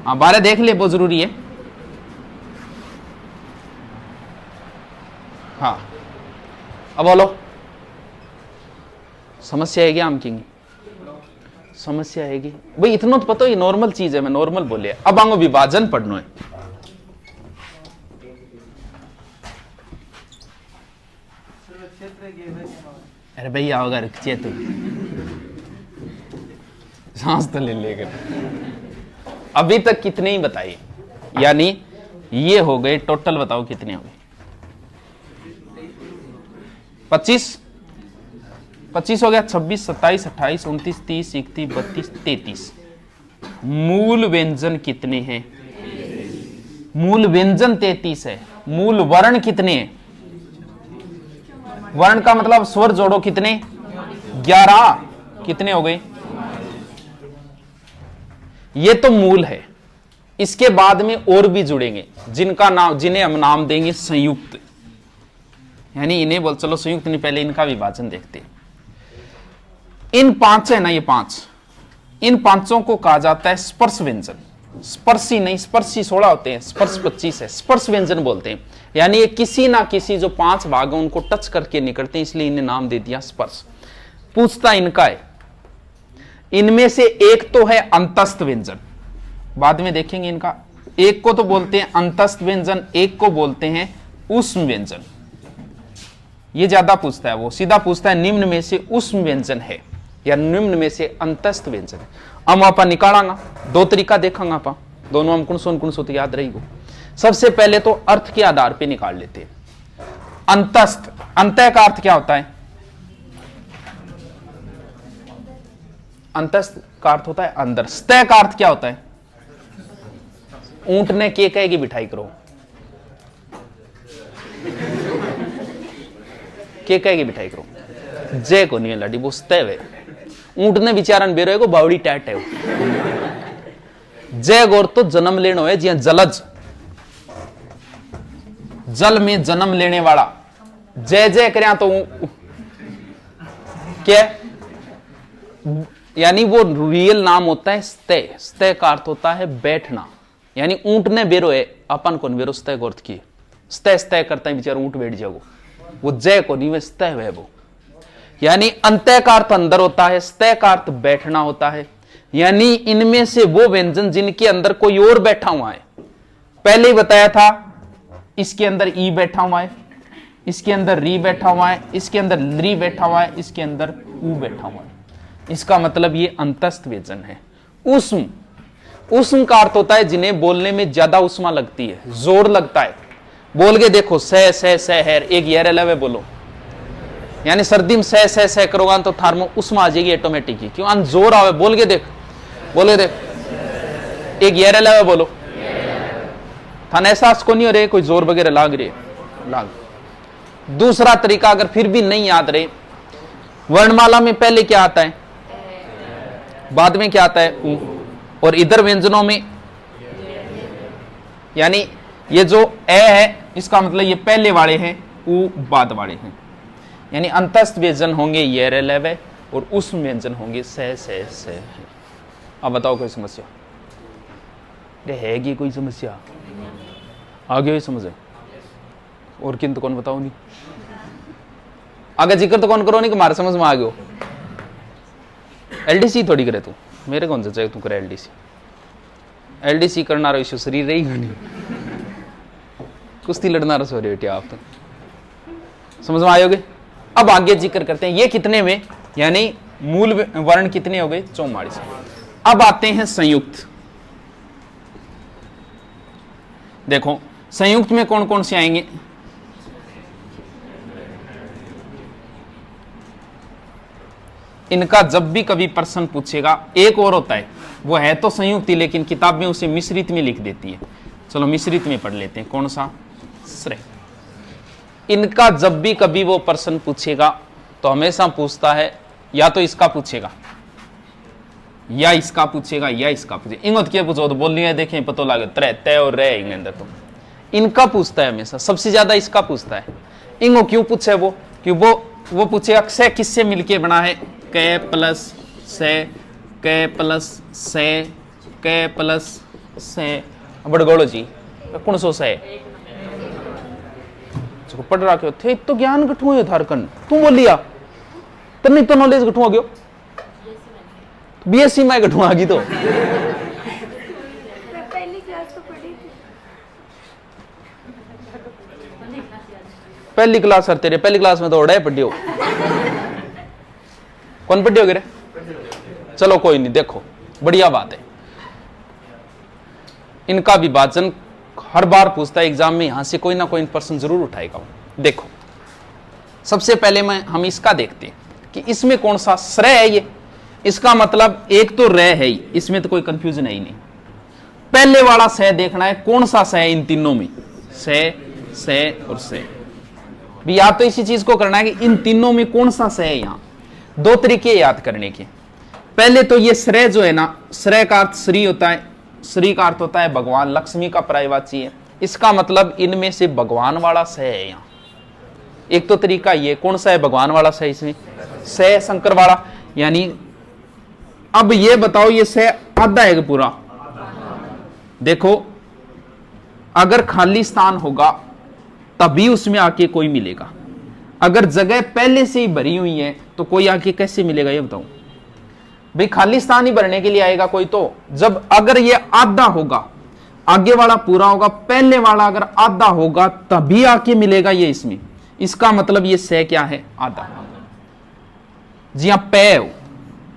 हाँ बारे देख ले, बहुत जरूरी है। हाँ अब बोलो, समस्या है क्या? हम किंग समस्या हैगी भाई, इतना तो पता ही नॉर्मल चीज है, मैं नॉर्मल बोले। अब आंगो विभाजन पढ़नो है। अरे भैया होगा रखिए तो सांस तो ले लेकर। अभी तक कितने ही बताइए, यानी ये हो गए टोटल, बताओ कितने हो गए? 25 हो गया, 26, 27, 28, 29, 30, 31, 32, 33। मूल व्यंजन कितने हैं? मूल व्यंजन 33 है। मूल वर्ण कितने हैं? वर्ण का मतलब स्वर जोड़ो कितने? 11। कितने हो गए? ये तो मूल है। इसके बाद में और भी जुड़ेंगे जिनका नाम, जिन्हें हम नाम देंगे संयुक्त, यानी इन्हें बोल, चलो संयुक्त नहीं, पहले इनका विभाजन देखते हैं। इन पांच है ना, ये पांच, इन पांचों को कहा जाता है स्पर्श व्यंजन। स्पर्शी नहीं, स्पर्शी 16 होते हैं, स्पर्श 25 है, स्पर्श व्यंजन बोलते हैं। यानी ये किसी ना किसी जो 5 भाग हैं उनको टच करके निकलते हैं, इसलिए इन्हें नाम दे दिया स्पर्श। पूछता इनका है, इनमें से एक तो है अंतस्थ व्यंजन, बाद में देखेंगे इनका। एक को तो बोलते हैं अंतस्थ व्यंजन, एक को बोलते हैं ऊष्म व्यंजन। ये ज्यादा पूछता है, वो सीधा पूछता है निम्न में से ऊष्म व्यंजन है या निम्न में से अंतस्थ व्यंजन है। हम आप निकालांगा, दो तरीका देखेंगे आप, दोनों हम कौन सो तो याद रहेगा। सबसे पहले तो अर्थ के आधार पे निकाल लेते हैं। अंतस्थ, अंतः का अर्थ क्या होता है? अंतस्थ का अर्थ होता है अंदर। स्तः का अर्थ क्या होता है? ऊंट ने के कहेगी बिठाई करो, के कहेगी बिठाई करो, जय को नहीं है लाडी, वो स्तः है। ऊंट ने विचारन बेरो को बावड़ी टैट है वो। जय गौर तो जन्म लेनो है, जी जलज, जल में जन्म लेने वाला। जय जय करें तो क्या, यानी वो रियल नाम होता है स्तः। स्तः का अर्थ होता है बैठना, यानी ऊंट ने बेरो है, अपन को बेरो स्तः को अर्थ की। स्तः स्तः करता है बेचारा ऊंट बैठ जाओ, वो जय को नहीं, वे स्तः है वो। यानी अंतः का अर्थ अंदर होता है, स्तः का अर्थ बैठना होता है। यानी इनमें से वो व्यंजन जिनके अंदर कोई और बैठा हुआ है। पहले ही बताया था, इसके अंदर ई बैठा हुआ है, इसके अंदर री बैठा हुआ है, इसके अंदर री बैठा हुआ है, इसके अंदर ऊ बैठा हुआ है। इसका मतलब ये अंतस्थ व्यंजन है। ऊष्म, ऊष्म का अर्थ होता है जिन्हें बोलने में ज्यादा उष्मा लगती है, जोर लगता है। बोल के देखो, सह सह सह है, एक यार लवे बोलो, यानी सर्दी में सह सह सह करोगा तो थार में उष्मा आ जाएगी ऑटोमेटिक ही, क्यों? जोर आवे। बोल के देख, बोले देख, एक यार लवे बोलो, थाने एहसास को नहीं हो रहे कोई जोर वगैरह लाग रही है, लाग। दूसरा तरीका, अगर फिर भी नहीं याद रहे, वर्णमाला में पहले क्या आता है, बाद में क्या आता है, ऊ। और इधर व्यंजनों में, यानी ये जो ए है, इसका मतलब ये पहले वाले हैं, ऊ बाद वाले हैं। यानी अंतस्थ व्यंजन होंगे ये रेलेवे और ऊष्म व्यंजन होंगे सह सह सह। अब बताओ कोई समस्या है कि कोई समस्या आगे ही समझे? और किन तो कौन बताओ नहीं, आगे जिक्र तो कौन करो नहीं कि मारे समझ में आ गयो। एलडीसी थोड़ी करे तू, मेरे कौन से चाहिए तू करे एलडीसी? एलडीसी करना रहा इश्यू शरीर रहेगा नहीं, कुश्ती लड़ना रहा सो बेटी, आप तो समझ में आयोगे। अब आगे जिक्र करते हैं, ये कितने में, यानी मूल वर्ण कितने हो गए? 44। अब आते हैं संयुक्त। देखो संयुक्त में कौन कौन से आएंगे? इनका जब भी कभी प्रश्न पूछेगा, एक और होता है, वो है तो संयुक्त ही, लेकिन किताब में उसे मिश्रित में लिख देती है। चलो मिश्रित में पढ़ लेते हैं, कौन सा? श्रेय। इनका जब भी कभी वो प्रश्न पूछेगा तो हमेशा पूछता है, या तो इसका पूछेगा, या इसका पूछेगा, या इसका पूछेगा। इंगोत क्या पूछो तो बोल लिया, देखें पता लगे त्रे तय और रे इंगे अंदर। तो इनका पूछता है हमेशा, सबसे ज्यादा इसका पूछता है। इंगो क्यों पूछे वो? क्यों वो पूछेगा क्षय किससे मिलके बना है? क प्लस से, क प्लस से, क प्लस से। बड़गोलो जी कौन सो से पढ़ रखे थे तो ज्ञान गठू है थारकन, तू बोलिया तो नहीं तो नॉलेज गठू आ गयो, बीएससी में गठू आ गई। तो पहली क्लास तो पढ़ी थी, पहली क्लास सर तेरे पहली क्लास में तो ओढ़ा पढ़ी हो, कौन पढ़ी हो गिरे? चलो कोई नहीं, देखो बढ़िया बात है। इनका विभाजन हर बार पूछता है एग्जाम में, यहां से कोई ना कोई प्रश्न जरूर उठाएगा। देखो सबसे पहले हम इसका देखते हैं कि इसमें कौन सा श्रेय है। ये इसका मतलब एक तो रे है ही, इसमें तो कोई कंफ्यूजन है ही नहीं। पहले वाला सह देखना है, कौन सा सह इन तीनों में, सह, सह और सह। भी या तो इसी चीज को करना है कि इन तीनों में कौन सा सह है। यहां दो तरीके याद करने के। पहले तो ये श्रेय जो है ना, श्रेय का अर्थ श्री होता है, श्री का अर्थ होता है भगवान, लक्ष्मी का पर्यायवाची है। इसका मतलब इनमें से भगवान वाला स है यहाँ। एक तो तरीका ये, कौन सा है भगवान वाला स इसमें? स शंकर वाला। यानी अब ये बताओ ये स आधा है पूरा? देखो अगर खाली स्थान होगा तभी उसमें आके कोई मिलेगा, अगर जगह पहले से ही भरी हुई है तो कोई आके कैसे मिलेगा ये बताओ भाई? खाली स्थान ही भरने के लिए आएगा कोई तो, जब अगर ये आधा होगा, आगे वाला पूरा होगा, पहले वाला अगर आधा होगा तभी आके मिलेगा ये इसमें। इसका मतलब ये स क्या है? आधा। जी हाँ,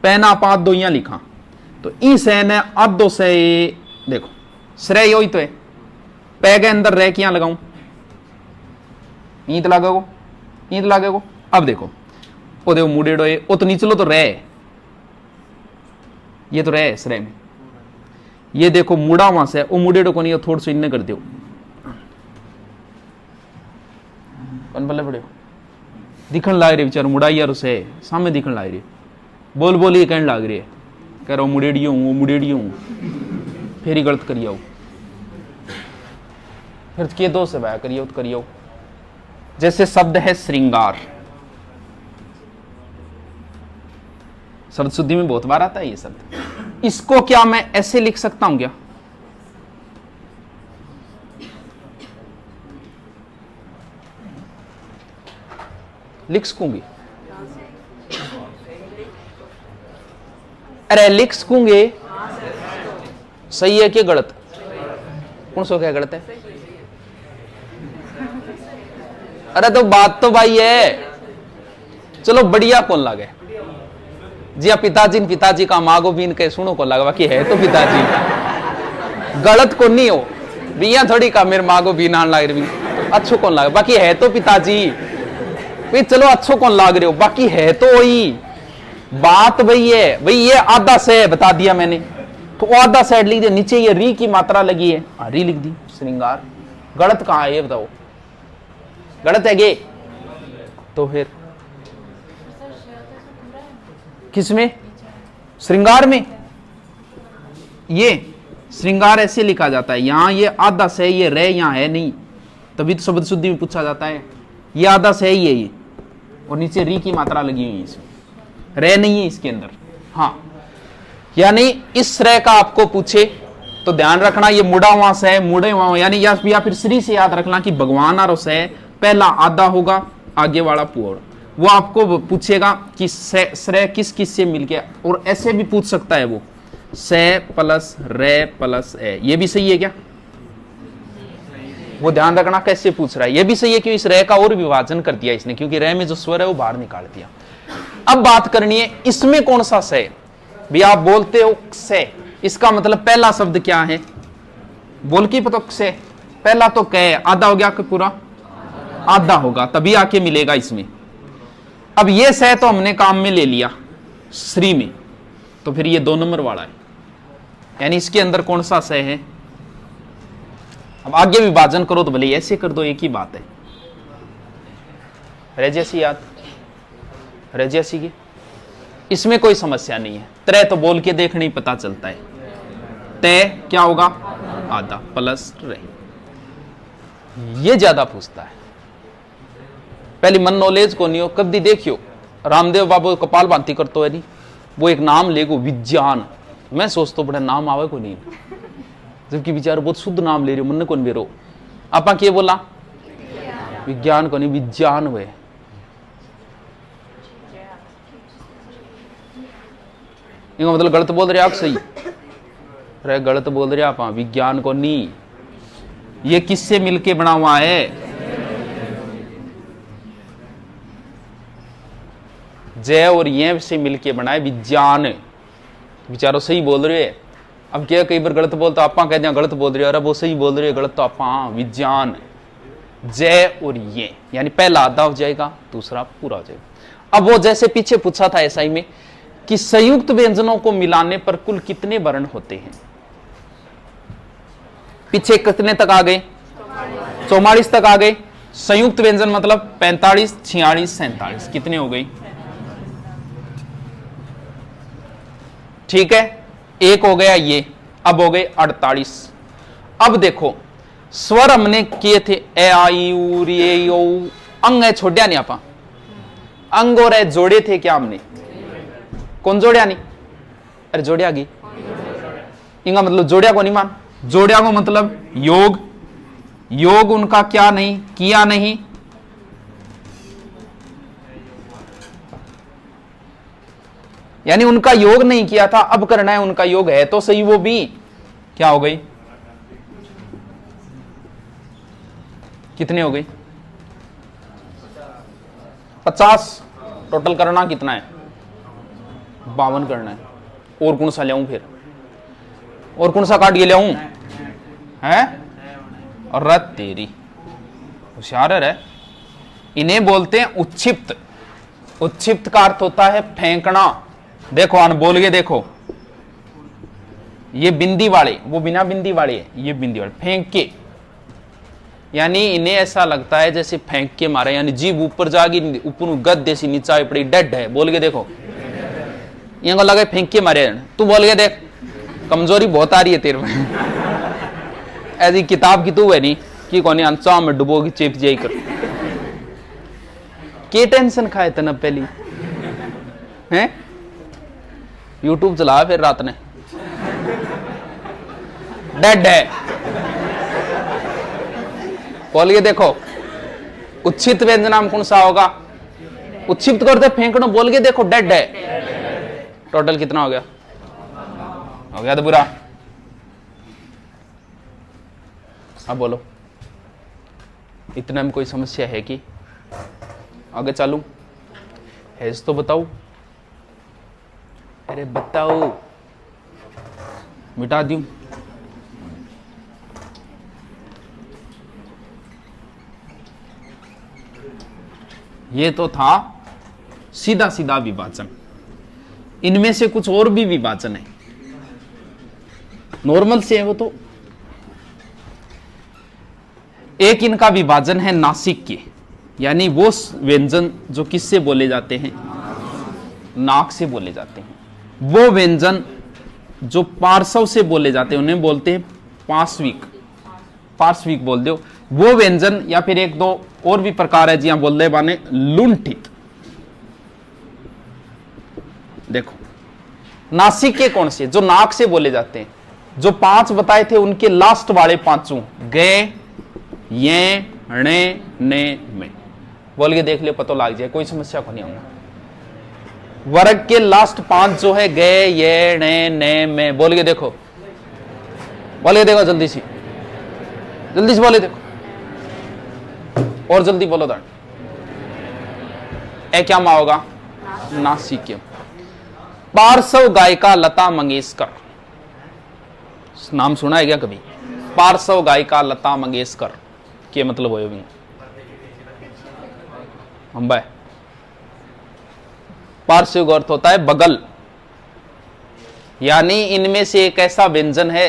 पैना आप दो यहां लिखा तो ई से ने आधो से, देखो श्रेय ही तो है, पै के अंदर रह के यहां लगाऊं, ईंट लागेगो, ईंट लागेगो। अब देखो ओ देखो मुड़ेड़ो है, ओ तो नीचलो तो रह, ये तो रह श्रेय में। ये देखो मुड़ा वहां से, ओ मुड़ेड़ो को नहीं, थोड़ा सा इन्ने कर दो, कौन बल्ले पड़े दिखन लाग रही बेचारा मुड़ा यार, उसे सामने दिखन लाग रही, बोल बोल ये कहने लाग रही है, कह रहा हूं मुड़ेड़ियो हूं, वो मुड़ेड़ियो हूं, फिर ही गलत करियो, फिर के दो से बाया करियो तो करियो। जैसे शब्द है श्रृंगार, शब्द शुद्धि में बहुत बार आता है ये शब्द। इसको क्या मैं ऐसे लिख सकता हूं क्या? लिख सकूंगी? अरे लिख सकूंगे, सही है कि गलत? कौन सा क्या गलत है? अरे तो बात तो भाई है, चलो बढ़िया कौन लागे जी? पिताजी पिताजी का मागो बीन के सुनो कौन लगा, बाकी है तो पिताजी, गलत को नहीं हो बिया थोड़ी का मेरे मागो बीन आन लाग रही, अच्छो कौन लागे, बाकी है तो पिताजी भाई, चलो अच्छो कौन लाग रहे हो, बाकी है तो वही बात भाई है। भाई ये आधा से बता दिया मैंने, तो आधा साइड लिख दिया, नीचे ये री की मात्रा लगी है, री लिख दी श्रृंगार। गलत कहां है ये बताओ? गलत है गे तो फिर किसमें? श्रृंगार में। ये श्रृंगार ऐसे लिखा जाता है, यहां ये आधा से, ये रे यहां है नहीं, तभी तो शब्द शुद्धि में पूछा जाता है। ये आधा से ही है ये, और नीचे री की मात्रा लगी हुई है, इसमें रे नहीं है इसके अंदर। हाँ, यानी इस श्रेय का आपको पूछे तो ध्यान रखना ये मुड़ा वहां से, मुड़े वहां, यानी या फिर श्री से याद रखना कि भगवान और से पहला आधा होगा, आगे वाला पूर्ण। वो आपको पूछेगा कि श्रेय किस किस से मिलके, और ऐसे भी पूछ सकता है वो, से प्लस रे प्लस ए, ये भी सही है क्या? वो ध्यान रखना कैसे पूछ रहा है, ये भी सही है क्योंकि इस रे का और विभाजन कर दिया इसने, क्योंकि रे में जो स्वर है वो बाहर निकाल दिया। अब बात करनी है इसमें कौन सा से भी आप बोलते हो से, इसका मतलब पहला शब्द क्या है? बोल की पता से, पहला तो कै, आधा हो गया कि पूरा आधा होगा तभी आके मिलेगा इसमें। अब ये से तो हमने काम में ले लिया श्री में, तो फिर ये 2 नंबर वाला है, यानी इसके अंदर कौन सा से है? अब आगे विभाजन करो तो भले ऐसे कर दो, एक ही बात है। रह जैसी याद, रह जैसी की, इसमें कोई समस्या नहीं है। त्रय तो बोल के देखने ही पता चलता है, तय क्या होगा? आधा प्लस रे, ये ज्यादा पूछता है। पहली मन नॉलेज को नहीं हो, कभी देखियो रामदेव बाबू कपाल भांति करते है नहीं, वो एक नाम लेगो विज्ञान, मैं सोचता बड़ा नाम आवे को नहीं, जबकि बेचारे बहुत शुद्ध नाम ले रहे हो, मन कौन बेरो आपा के बोला विज्ञान को नहीं, विज्ञान हुए। इनको मतलब गलत बोल रहे आप, सही रहे गलत बोल रहे आप, विज्ञान को नहीं, ये किससे मिलके बना हुआ है? जय और ये से मिलके बना है विज्ञान, बेचारो सही बोल रहे हैं। अब क्या कई बार गलत बोलते आपा कहते हैं गलत बोल रहे हो, अरे वो सही बोल रहे हैं, गलत तो आपा। विज्ञान जय और ये, यानी पहला आधा हो जाएगा, दूसरा पूरा हो जाएगा। अब वो जैसे पीछे पूछा था ऐसा ही में कि संयुक्त व्यंजनों को मिलाने पर कुल कितने वर्ण होते हैं? पीछे कितने तक आ गए? 44 तक आ गए। संयुक्त व्यंजन मतलब 45, 46, 47, कितने हो गई? ठीक है, एक हो गया ये, अब हो गए 48। अब देखो स्वर हमने किए थे ए आई उ री ए ओ, अंग है छोड़िया नहीं आपा, अंग और ए जोड़े थे क्या हमने, कौन जोड़िया नहीं, अरे जोड़िया की इनका मतलब जोड़िया को नहीं मान, जोड़िया को मतलब योग, योग उनका क्या नहीं किया नहीं, यानी उनका योग नहीं किया था, अब करना है उनका योग है तो सही, वो भी क्या हो गई, कितने हो गई 50, टोटल करना कितना है 52 करना है, और कौन सा लाऊं फिर, और कौन सा काट के लाऊं है, और रत तेरी होशियार है, इन्हें बोलते हैं उच्छिप्त। उच्छिप्त का अर्थ होता है फेंकना, देखो आन बोल के देखो, ये बिंदी वाले, वो बिना बिंदी वाले है, ये बिंदी वाले फेंक के, यानी इन्हें ऐसा लगता है जैसे फेंक के मारे, यानी जीभ ऊपर जागी, ऊपर गद जैसी नीचा पड़ी, डेड है, बोल के देखो, ये को लगे फेंक के मारे, तू बोल के देख, कमजोरी बहुत आ रही है तेरे में ऐसी किताब की तू है नहीं कि कौन अंचा में डुबोगी चेप जाई कर, के टेंशन खाए तना पहली हैं, यूट्यूब चला फिर रात ने, डेड है, बोल के देखो उच्छित व्यंजनाम कौन सा होगा, उच्छिप्त करते फेंकना, बोल के देखो डेड है, टोटल कितना हो गया तो बुरा, अब बोलो इतना में कोई समस्या है कि आगे चालू है तो बताओ, अरे बताओ मिटा दूं, ये तो था सीधा सीधा विभाजन, इनमें से कुछ और भी विभाजन है, नॉर्मल से है वो तो, एक इनका विभाजन है नासिक के, यानी वो व्यंजन जो किससे बोले जाते हैं, नाक से बोले जाते हैं, वो व्यंजन जो पार्श्व से बोले जाते हैं उन्हें बोलते हैं पार्श्विक, पार्श्विक बोल दो, वो व्यंजन, या फिर एक दो और भी प्रकार है जी, यहां बोल रहे बाने लुंठित। देखो नासिक के कौन से, जो नाक से बोले जाते हैं, जो 5 बताए थे उनके लास्ट वाले 5 गे, ये, णे, ने, में, बोल के देख लियो, पता लग जाए, कोई समस्या को नहीं होगा। वर्ग के लास्ट 5 जो है गे, ये, ने, में, बोल के देखो, बोल के देखो जल्दी से बोले देखो, और जल्दी बोलो दान, ए क्या मा होगा, नासिक। पार्श्व गायिका लता मंगेशकर, नाम सुना है क्या कभी, पार्श्व गायिका लता मंगेशकर के मतलब हो अंबा, पार्श्व का अर्थ होता है बगल, यानी इनमें से एक ऐसा व्यंजन है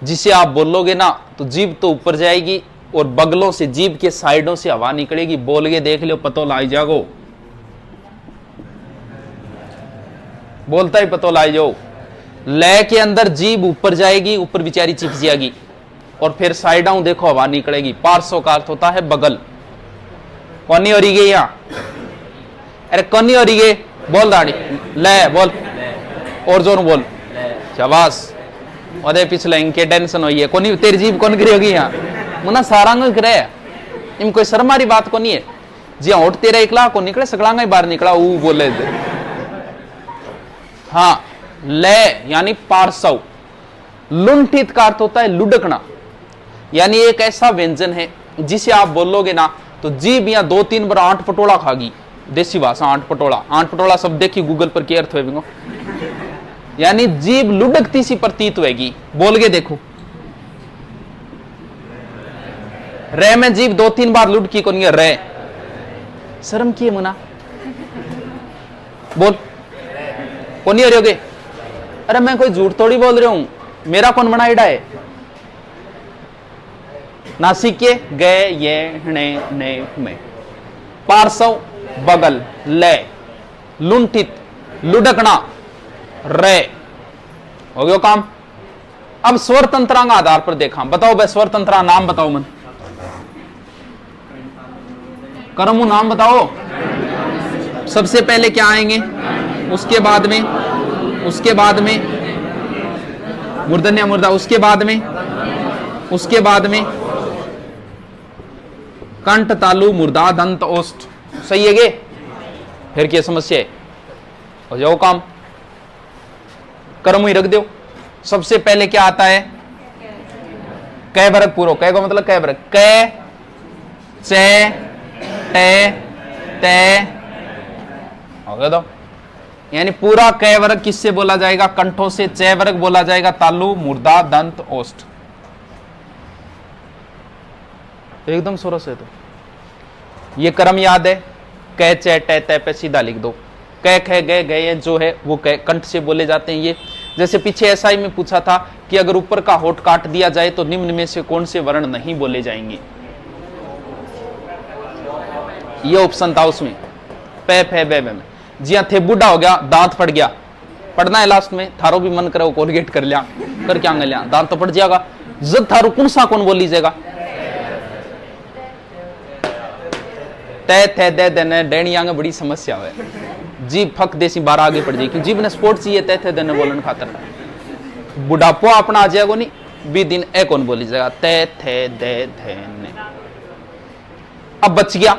जिसे आप बोलोगे ना तो जीभ तो ऊपर जाएगी और बगलों से, जीभ के साइडों से हवा निकलेगी, बोल के देख लो पतो लाई जागो, बोलता ही पतो लाई जाओ, लय के अंदर जीभ ऊपर जाएगी, ऊपर बेचारी चिप जाएगी, और फिर साइडों देखो हवा निकलेगी, पार्श्व का अर्थ होता है बगल। कौनी हो रही गई यहां, अरे कौनी हो रही गई, बोल दाड़ी, ले बोल, और जोर बोल, शाबाश, और पिछले इनके टेंशन हुई है, कोनी तेरी जीभ कौन गिरी होगी यहाँ, मुना सारांग करे, इम कोई शर्म वाली बात को नहीं है, जी होट तेरा इकला को निकले सकलांगा ही बाहर निकला, वो बोले थे। हाँ, ले यानी पार्श्व, लुंठित का अर्थ होता है लुढ़कना, यानी एक ऐसा व्यंजन है जिसे आप बोलोगे ना तो जीभ या 2-3 बार 8 पटोला खागी, देसी भाषा 8 पटोला शब्द देखिए गूगल पर क्या अर्थ है, यानी जीभ लुढ़कती सी प्रतीत होगी, बोल के देखो, रे में जीभ 2-3 बार लुढ़की को नहीं, रे शर्म किए मुना, बोल कौन नहीं हो रहे, अरे मैं कोई झूठ थोड़ी बोल रहा हूं, मेरा कौन बना इडा है, नासिक के गए, ये, ने, में, पार्श्व बगल, ले, लुंठित लुढ़कना, रे, हो गया काम। अब स्वर तंत्रा का आधार पर देखा, बताओ भाई स्वर तंत्रा नाम बताओ मन, कर्मु नाम बताओ। सबसे पहले क्या आएंगे, उसके बाद में मूर्धन्य मूर्धा, उसके बाद में कंठ तालु मूर्धा दंत ओष्ठ। सही है गे? फिर क्या समस्या है? हो जाओ काम, कर्म ही रख दो। सबसे पहले क्या आता है, कै वर्ग पूरो, कै का मतलब कै वर्ग, कै चे टे ते, हो गया। तो यानी पूरा कै वर्ग किससे बोला जाएगा, कंठों से। चे वर्ग बोला जाएगा तालु मूर्धा दंत ओष्ठ। एकदम सरस है। तो ये क्रम याद है, कै चे टे ते पे सीधा लिख दो। कै खे गए गए जो है वो कै कंठ से बोले जाते हैं। ये जैसे पीछे एसआई में पूछा था कि अगर ऊपर का होठ काट दिया जाए तो निम्न में से कौन से वर्ण नहीं बोले जाएंगे, ये ऑप्शन था उसमें, पे फे बे में। जी हाँ, थे बूढ़ा हो गया, दांत फट गया, पढ़ना है लास्ट में, थारो भी मन करे कोलगेट कर लिया, कर क्या लिया, दांत तो फट जाएगा। जब थारो कौन सा कौन बोल लीजिएगा, तय थे दे देने डेणिया में बड़ी समस्या है। जीभ फक देसी बार आगे पड़ जाएगी, जीभ ने स्पोर्ट चाहिए तय थे देने बोलन खातर। बुढ़ापो अपना आ जाएगा नहीं, बी दिन ए कौन बोली जाएगा, तय थे दे थे ने। अब बच गया,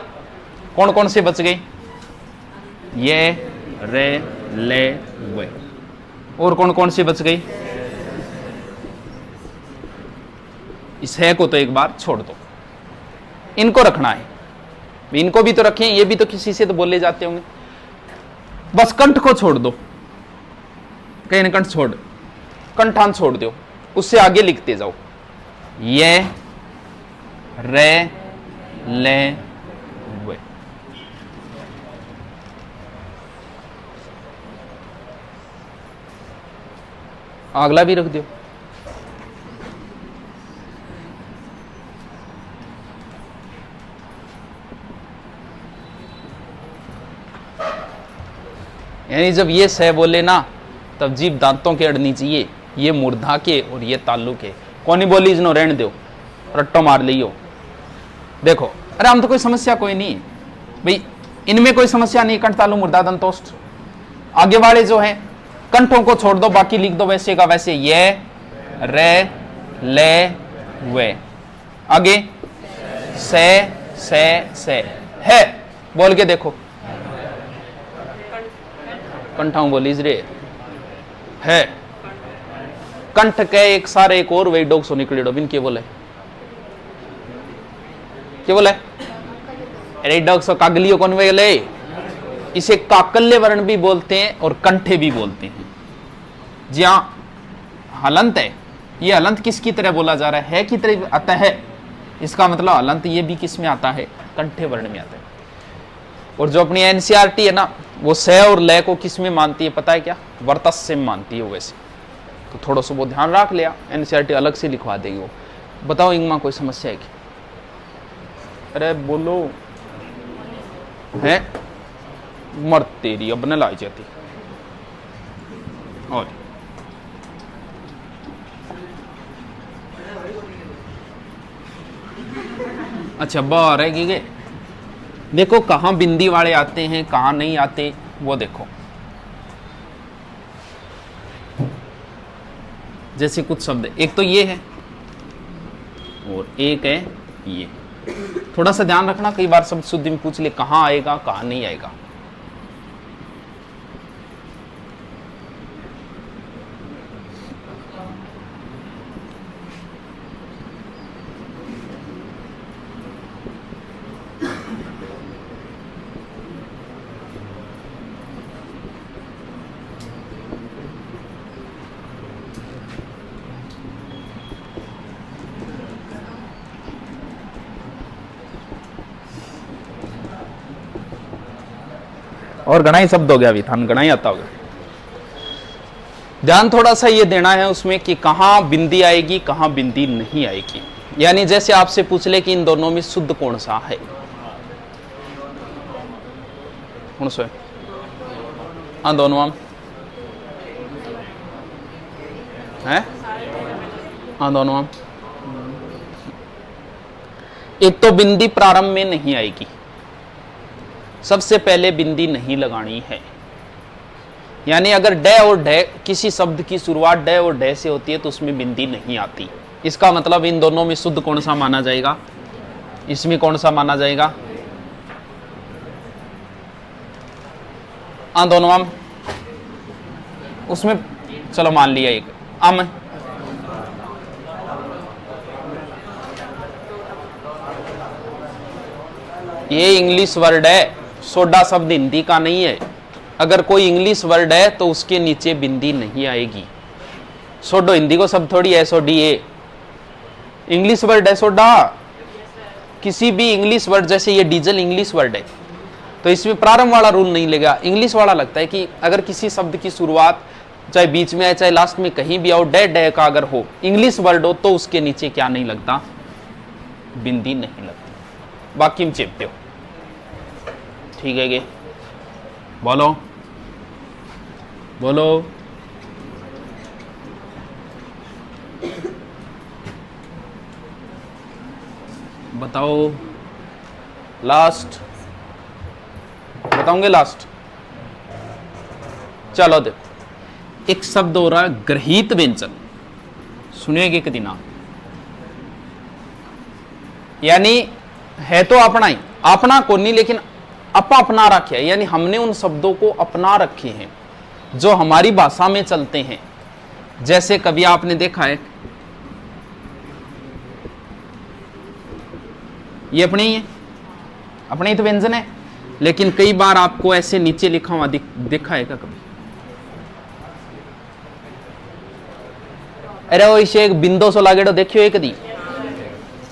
कौन कौन से बच गए, ये रे ले वे, और कौन कौन से बच गई। इस है को तो एक बार छोड़ दो, इनको रखना है, इनको भी तो रखें, ये भी तो किसी से तो बोले जाते होंगे। बस कंठ को छोड़ दो, कहीं ना कंठ छोड़, कंठान छोड़ दो, उससे आगे लिखते जाओ, ये रे ले वे। अगला भी रख दो। यानी जब ये सह बोले ना, तब जीभ दांतों के अड़नी चाहिए, ये मूर्धा के और ये तालु के। कौनी बोली इजनो रहने दो, रट्टो मार लियो। देखो, अरे हम तो कोई समस्या कोई नहीं भाई, इनमें कोई समस्या नहीं, कंठ तालु मूर्धा दंतोष्ठ। आगे वाले जो हैं कंठों को छोड़ दो, बाकी लिख दो वैसे का वैसे, ये रे ले वे। आगे से है, बोल के देखो, कंठाओं बोली रे है, कंठ के एक सारे एक और वही डोग सो निकले डो बिन के बोले, क्या बोले, अरे डोग सो कागलियो कौन वे ले, इसे काकल्य वर्ण भी बोलते हैं और कंठे भी बोलते हैं। जी हाँ, हलंत है, ये हलंत किसकी तरह बोला जा रहा है की तरह आता है, इसका मतलब हलंत ये भी किस में आता है, कंठे वर्ण में आता है। और जो अपनी एनसीईआरटी है ना, वो स और लय को किस में मानती है पता है क्या, वर्तस्य में मानती है वैसे, तो थोड़ा सा वो ध्यान रख लिया, एनसीईआरटी अलग से लिखवा देगी वो। बताओ इंगमा कोई समस्या है क्या, अरे बोलो है, मर तेरी अब न लाई जाती। और अच्छा बाहर है कि देखो कहाँ बिंदी वाले आते हैं कहाँ नहीं आते, वो देखो। जैसे कुछ शब्द, एक तो ये है और एक है ये, थोड़ा सा ध्यान रखना, कई बार शब्द शुद्धि में पूछ ले कहाँ आएगा कहाँ नहीं आएगा। और गणा ही शब्द हो गया, अभी था गणा ही आता होगा। ध्यान थोड़ा सा ये देना है उसमें कि कहाँ बिंदी आएगी कहाँ बिंदी नहीं आएगी। यानी जैसे आपसे पूछ ले कि इन दोनों में शुद्ध कौन सा है, कौन सा है, हाँ दोनों में है? हाँ दोनों। एक तो बिंदी प्रारंभ में नहीं आएगी, सबसे पहले बिंदी नहीं लगानी है। यानी अगर डे और डे, किसी शब्द की शुरुआत डे और डे से होती है तो उसमें बिंदी नहीं आती। इसका मतलब इन दोनों में शुद्ध कौन सा माना जाएगा? इसमें कौन सा माना जाएगा? हाँ दोनों आम। उसमें चलो मान लिया एक आम है। ये इंग्लिश वर्ड है, सोडा शब्द हिंदी का नहीं है। अगर कोई इंग्लिश वर्ड है तो उसके नीचे बिंदी नहीं आएगी। सोडो हिंदी को शब्द थोड़ी है, सोडी है इंग्लिश वर्ड है सोडा। किसी भी इंग्लिश वर्ड, जैसे ये डीजल इंग्लिश वर्ड है तो इसमें प्रारंभ वाला रूल नहीं लेगा, इंग्लिश वाला लगता है कि अगर किसी शब्द की शुरुआत चाहे बीच में आए चाहे लास्ट में कहीं भी आओ, डे डे का अगर हो, इंग्लिश वर्ड हो तो उसके नीचे क्या नहीं लगता? बिंदी नहीं लगती। बाकी में चेपते हो, ठीक है? बोलो बोलो। बताओ लास्ट, बताऊंगे लास्ट। चलो देखो, एक शब्द हो रहा है ग्रहित व्यंजन, सुनिएगा कितनी नाम। यानी है तो अपना ही, अपना को नहीं, लेकिन अपना रखे, यानी हमने उन शब्दों को अपना रखे हैं जो हमारी भाषा में चलते हैं। जैसे कभी आपने देखा है, ये अपने ही है, अपने ही तो व्यंजन है, लेकिन कई बार आपको ऐसे नीचे लिखा हुआ देखा है क्या कभी? अरे वो इसे एक बिंदो सो लागेड़ो देखियो एक दी।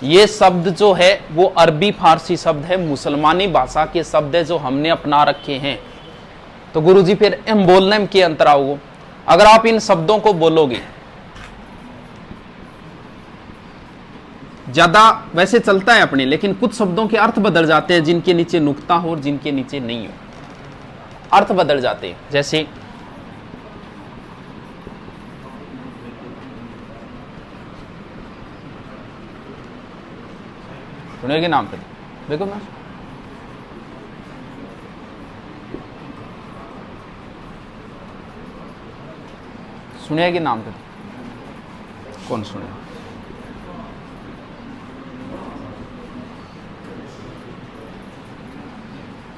ये शब्द जो है वो अरबी फारसी शब्द है, मुसलमानी भाषा के शब्द है जो हमने अपना रखे हैं। तो गुरुजी फिर हम बोलने में क्या अंतर आओगे? अगर आप इन शब्दों को बोलोगे, ज्यादा वैसे चलता है अपने, लेकिन कुछ शब्दों के अर्थ बदल जाते हैं, जिनके नीचे नुक्ता हो और जिनके नीचे नहीं हो, अर्थ बदल जाते हैं। जैसे सुनेगी नाम पे देखो ना, सुनेगी नाम पे कौन सुने?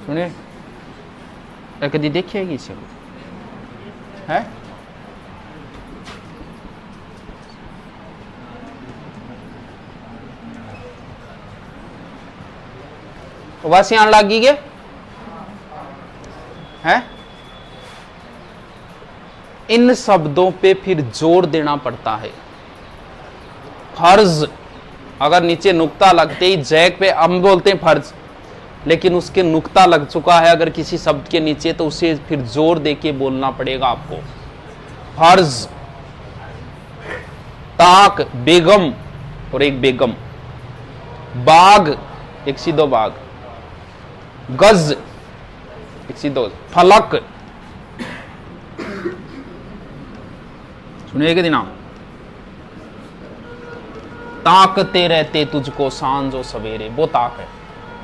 सुनिए, कभी देखिएगी इसे है? वासी आने लगी के है? इन शब्दों पे फिर जोर देना पड़ता है। फर्ज, अगर नीचे नुक्ता लगते ही जैक पे हम बोलते हैं फर्ज, लेकिन उसके नुक्ता लग चुका है अगर किसी शब्द के नीचे, तो उसे फिर जोर देके बोलना पड़ेगा आपको। फर्ज, ताक, बेगम और एक बेगम, बाग एक सीधो बाग, गज एक सीधो, फलक, सुनिए कि नाम, ताकते रहते तुझको सांझ और सवेरे, वो ताक है।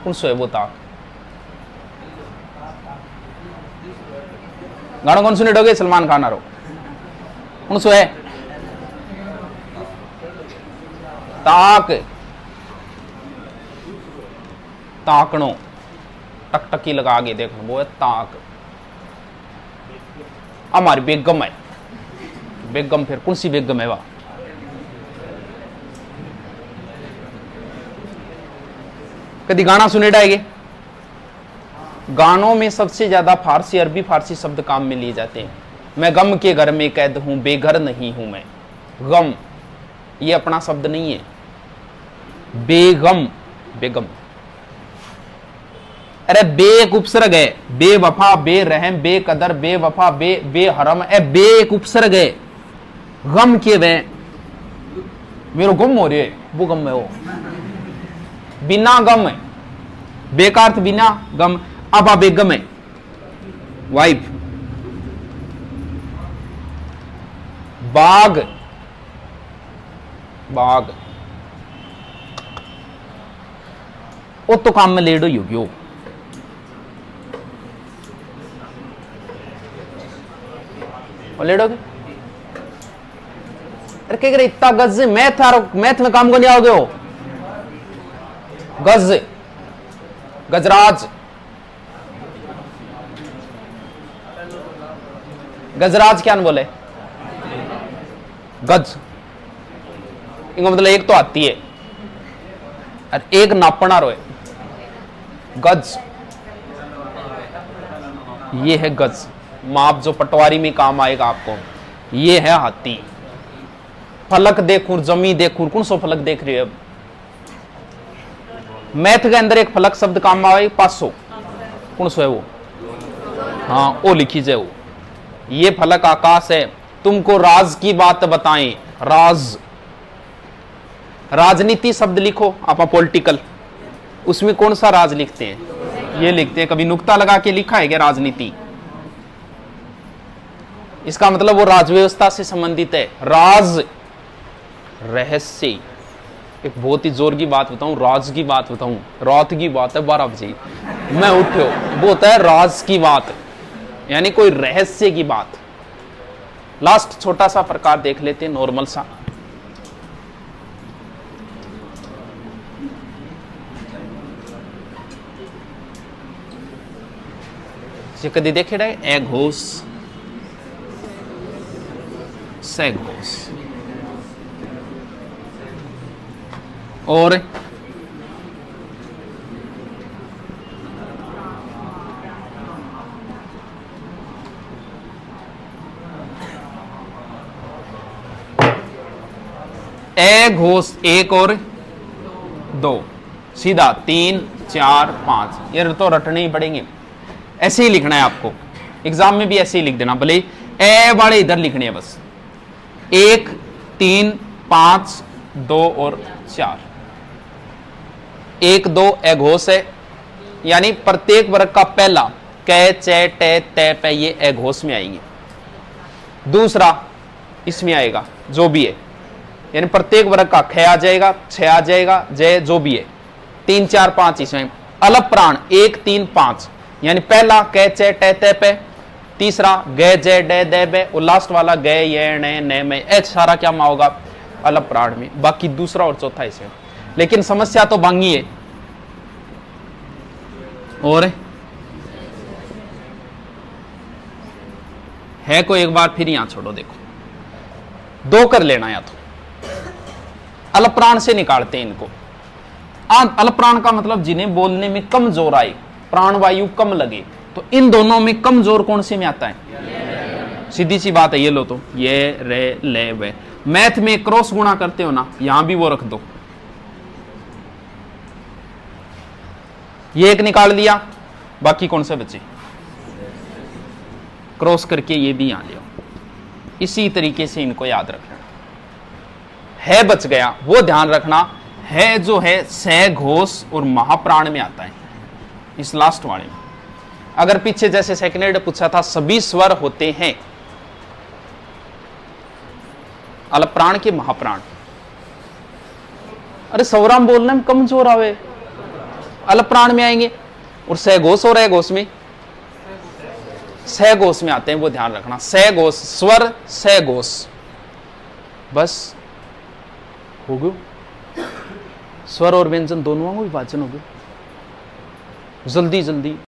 कौन सो है वो ताक? गाना कौन सुने डोगे? सलमान खान आरो कौन सो है? ताक, ताकनो, टकटकी लगा के देखो, वो है ताक। हमारी बेगम है, बेगम फिर कौन सी बेगम है? वह कभी गाना सुने डाएगे? गानों में सबसे ज्यादा फारसी, अरबी फारसी शब्द काम में लिए जाते हैं। मैं गम के घर में कैद हूं, बेघर नहीं हूं मैं। गम ये अपना शब्द नहीं है, बेगम, बेगम। अरे बे एक उपसर्ग है, बेवफा, बेरहम, बेकदर, बेवफा, बेहरम, बे एक उपसर्ग है। गम के वे मेरो गम हो रही है, वो गम है वो। बिना गम है, बेकार बिना गम। अब बेगम है, वाइफ। बाग बाघ। वो तो काम में लेट हुई होगी वो। लेट होगी। अरे क्या करे इतना गज मैथ में काम को नहीं आओगे हो। गज गजराज गजराज क्या बोले गज इनका मतलब एक तो आती है और एक नापना रोए गज। ये है गज माप जो पटवारी में काम आएगा आपको। ये है हाथी। फलक देखूं जमी देखूं कौन सो फलक देख रही है। अब मैथ के अंदर एक फलक शब्द काम आए 500 कौन सो है वो। हाँ वो लिखी जाए वो। ये फलक आकाश है तुमको राज की बात बताएं। राज राजनीति शब्द लिखो आप पॉलिटिकल उसमें कौन सा राज लिखते हैं ये लिखते हैं। कभी नुक्ता लगा के लिखा है क्या राजनीति। इसका मतलब वो राजव्यवस्था से संबंधित है। राज रहस्य एक बहुत ही जोर की बात बताऊं राज की बात बताऊं रात की बात है 12 बजे मैं उठो वो होता है राज की बात यानी कोई रहस्य की बात। लास्ट छोटा सा प्रकार देख लेते हैं नॉर्मल सा। ये कभी देखे रहे एघोष सैघोष और घोष 1 और 2 सीधा 3 4 5 ये तो रटने ही पड़ेंगे। ऐसे ही लिखना है आपको एग्जाम में भी ऐसे ही लिख देना भले ए वाले इधर लिखने हैं बस 1 3 5 2 और 4 1 2 एघोष है यानी प्रत्येक वर्ग का पहला कै चे टे ते पे ये एघोष में आएंगे। दूसरा इसमें आएगा जो भी है यानी प्रत्येक वर्ग का ख आ जाएगा 6 आ जाएगा जय जो भी है 3 4 5 इसमें अलग प्राण 1 3 5 यानी पहला कै चे टे ते पे तीसरा गे जय डे दे बे और लास्ट वाला गे ये ने ने में एच सारा क्या में होगा अलग प्राण में। बाकी दूसरा और चौथा इसे लेकिन समस्या तो बांगी है कोई एक बार फिर यहां छोड़ो देखो 2 कर लेना या तो अलग प्राण से निकालते हैं इनको। अलग प्राण का मतलब जिन्हें बोलने में कम जोर आए प्राण वायु कम लगे तो इन दोनों में कम जोर कौन से में आता है। सीधी सी बात है ये लो तो ये रे ले वे मैथ में क्रॉस गुणा करते हो ना यहां भी वो रख दो। ये एक निकाल दिया बाकी कौन से बचे क्रॉस करके ये भी यहां ले आओ। इसी तरीके से इनको याद रखना है बच गया वो ध्यान रखना है जो है सैघोष और महाप्राण में आता है इस लास्ट वाले में। अगर पीछे जैसे सेकंड पूछा था सभी स्वर होते हैं अलग प्राण के महाप्राण। अरे सौराम बोलने में कमजोर आवे अलग प्राण में आएंगे और सैघोष और एघोष में सैघोष में आते हैं वो ध्यान रखना। सैघोष स्वर सैघोष बस हो गया। स्वर और व्यंजन दोनों को विभाजन हो गया जल्दी जल्दी।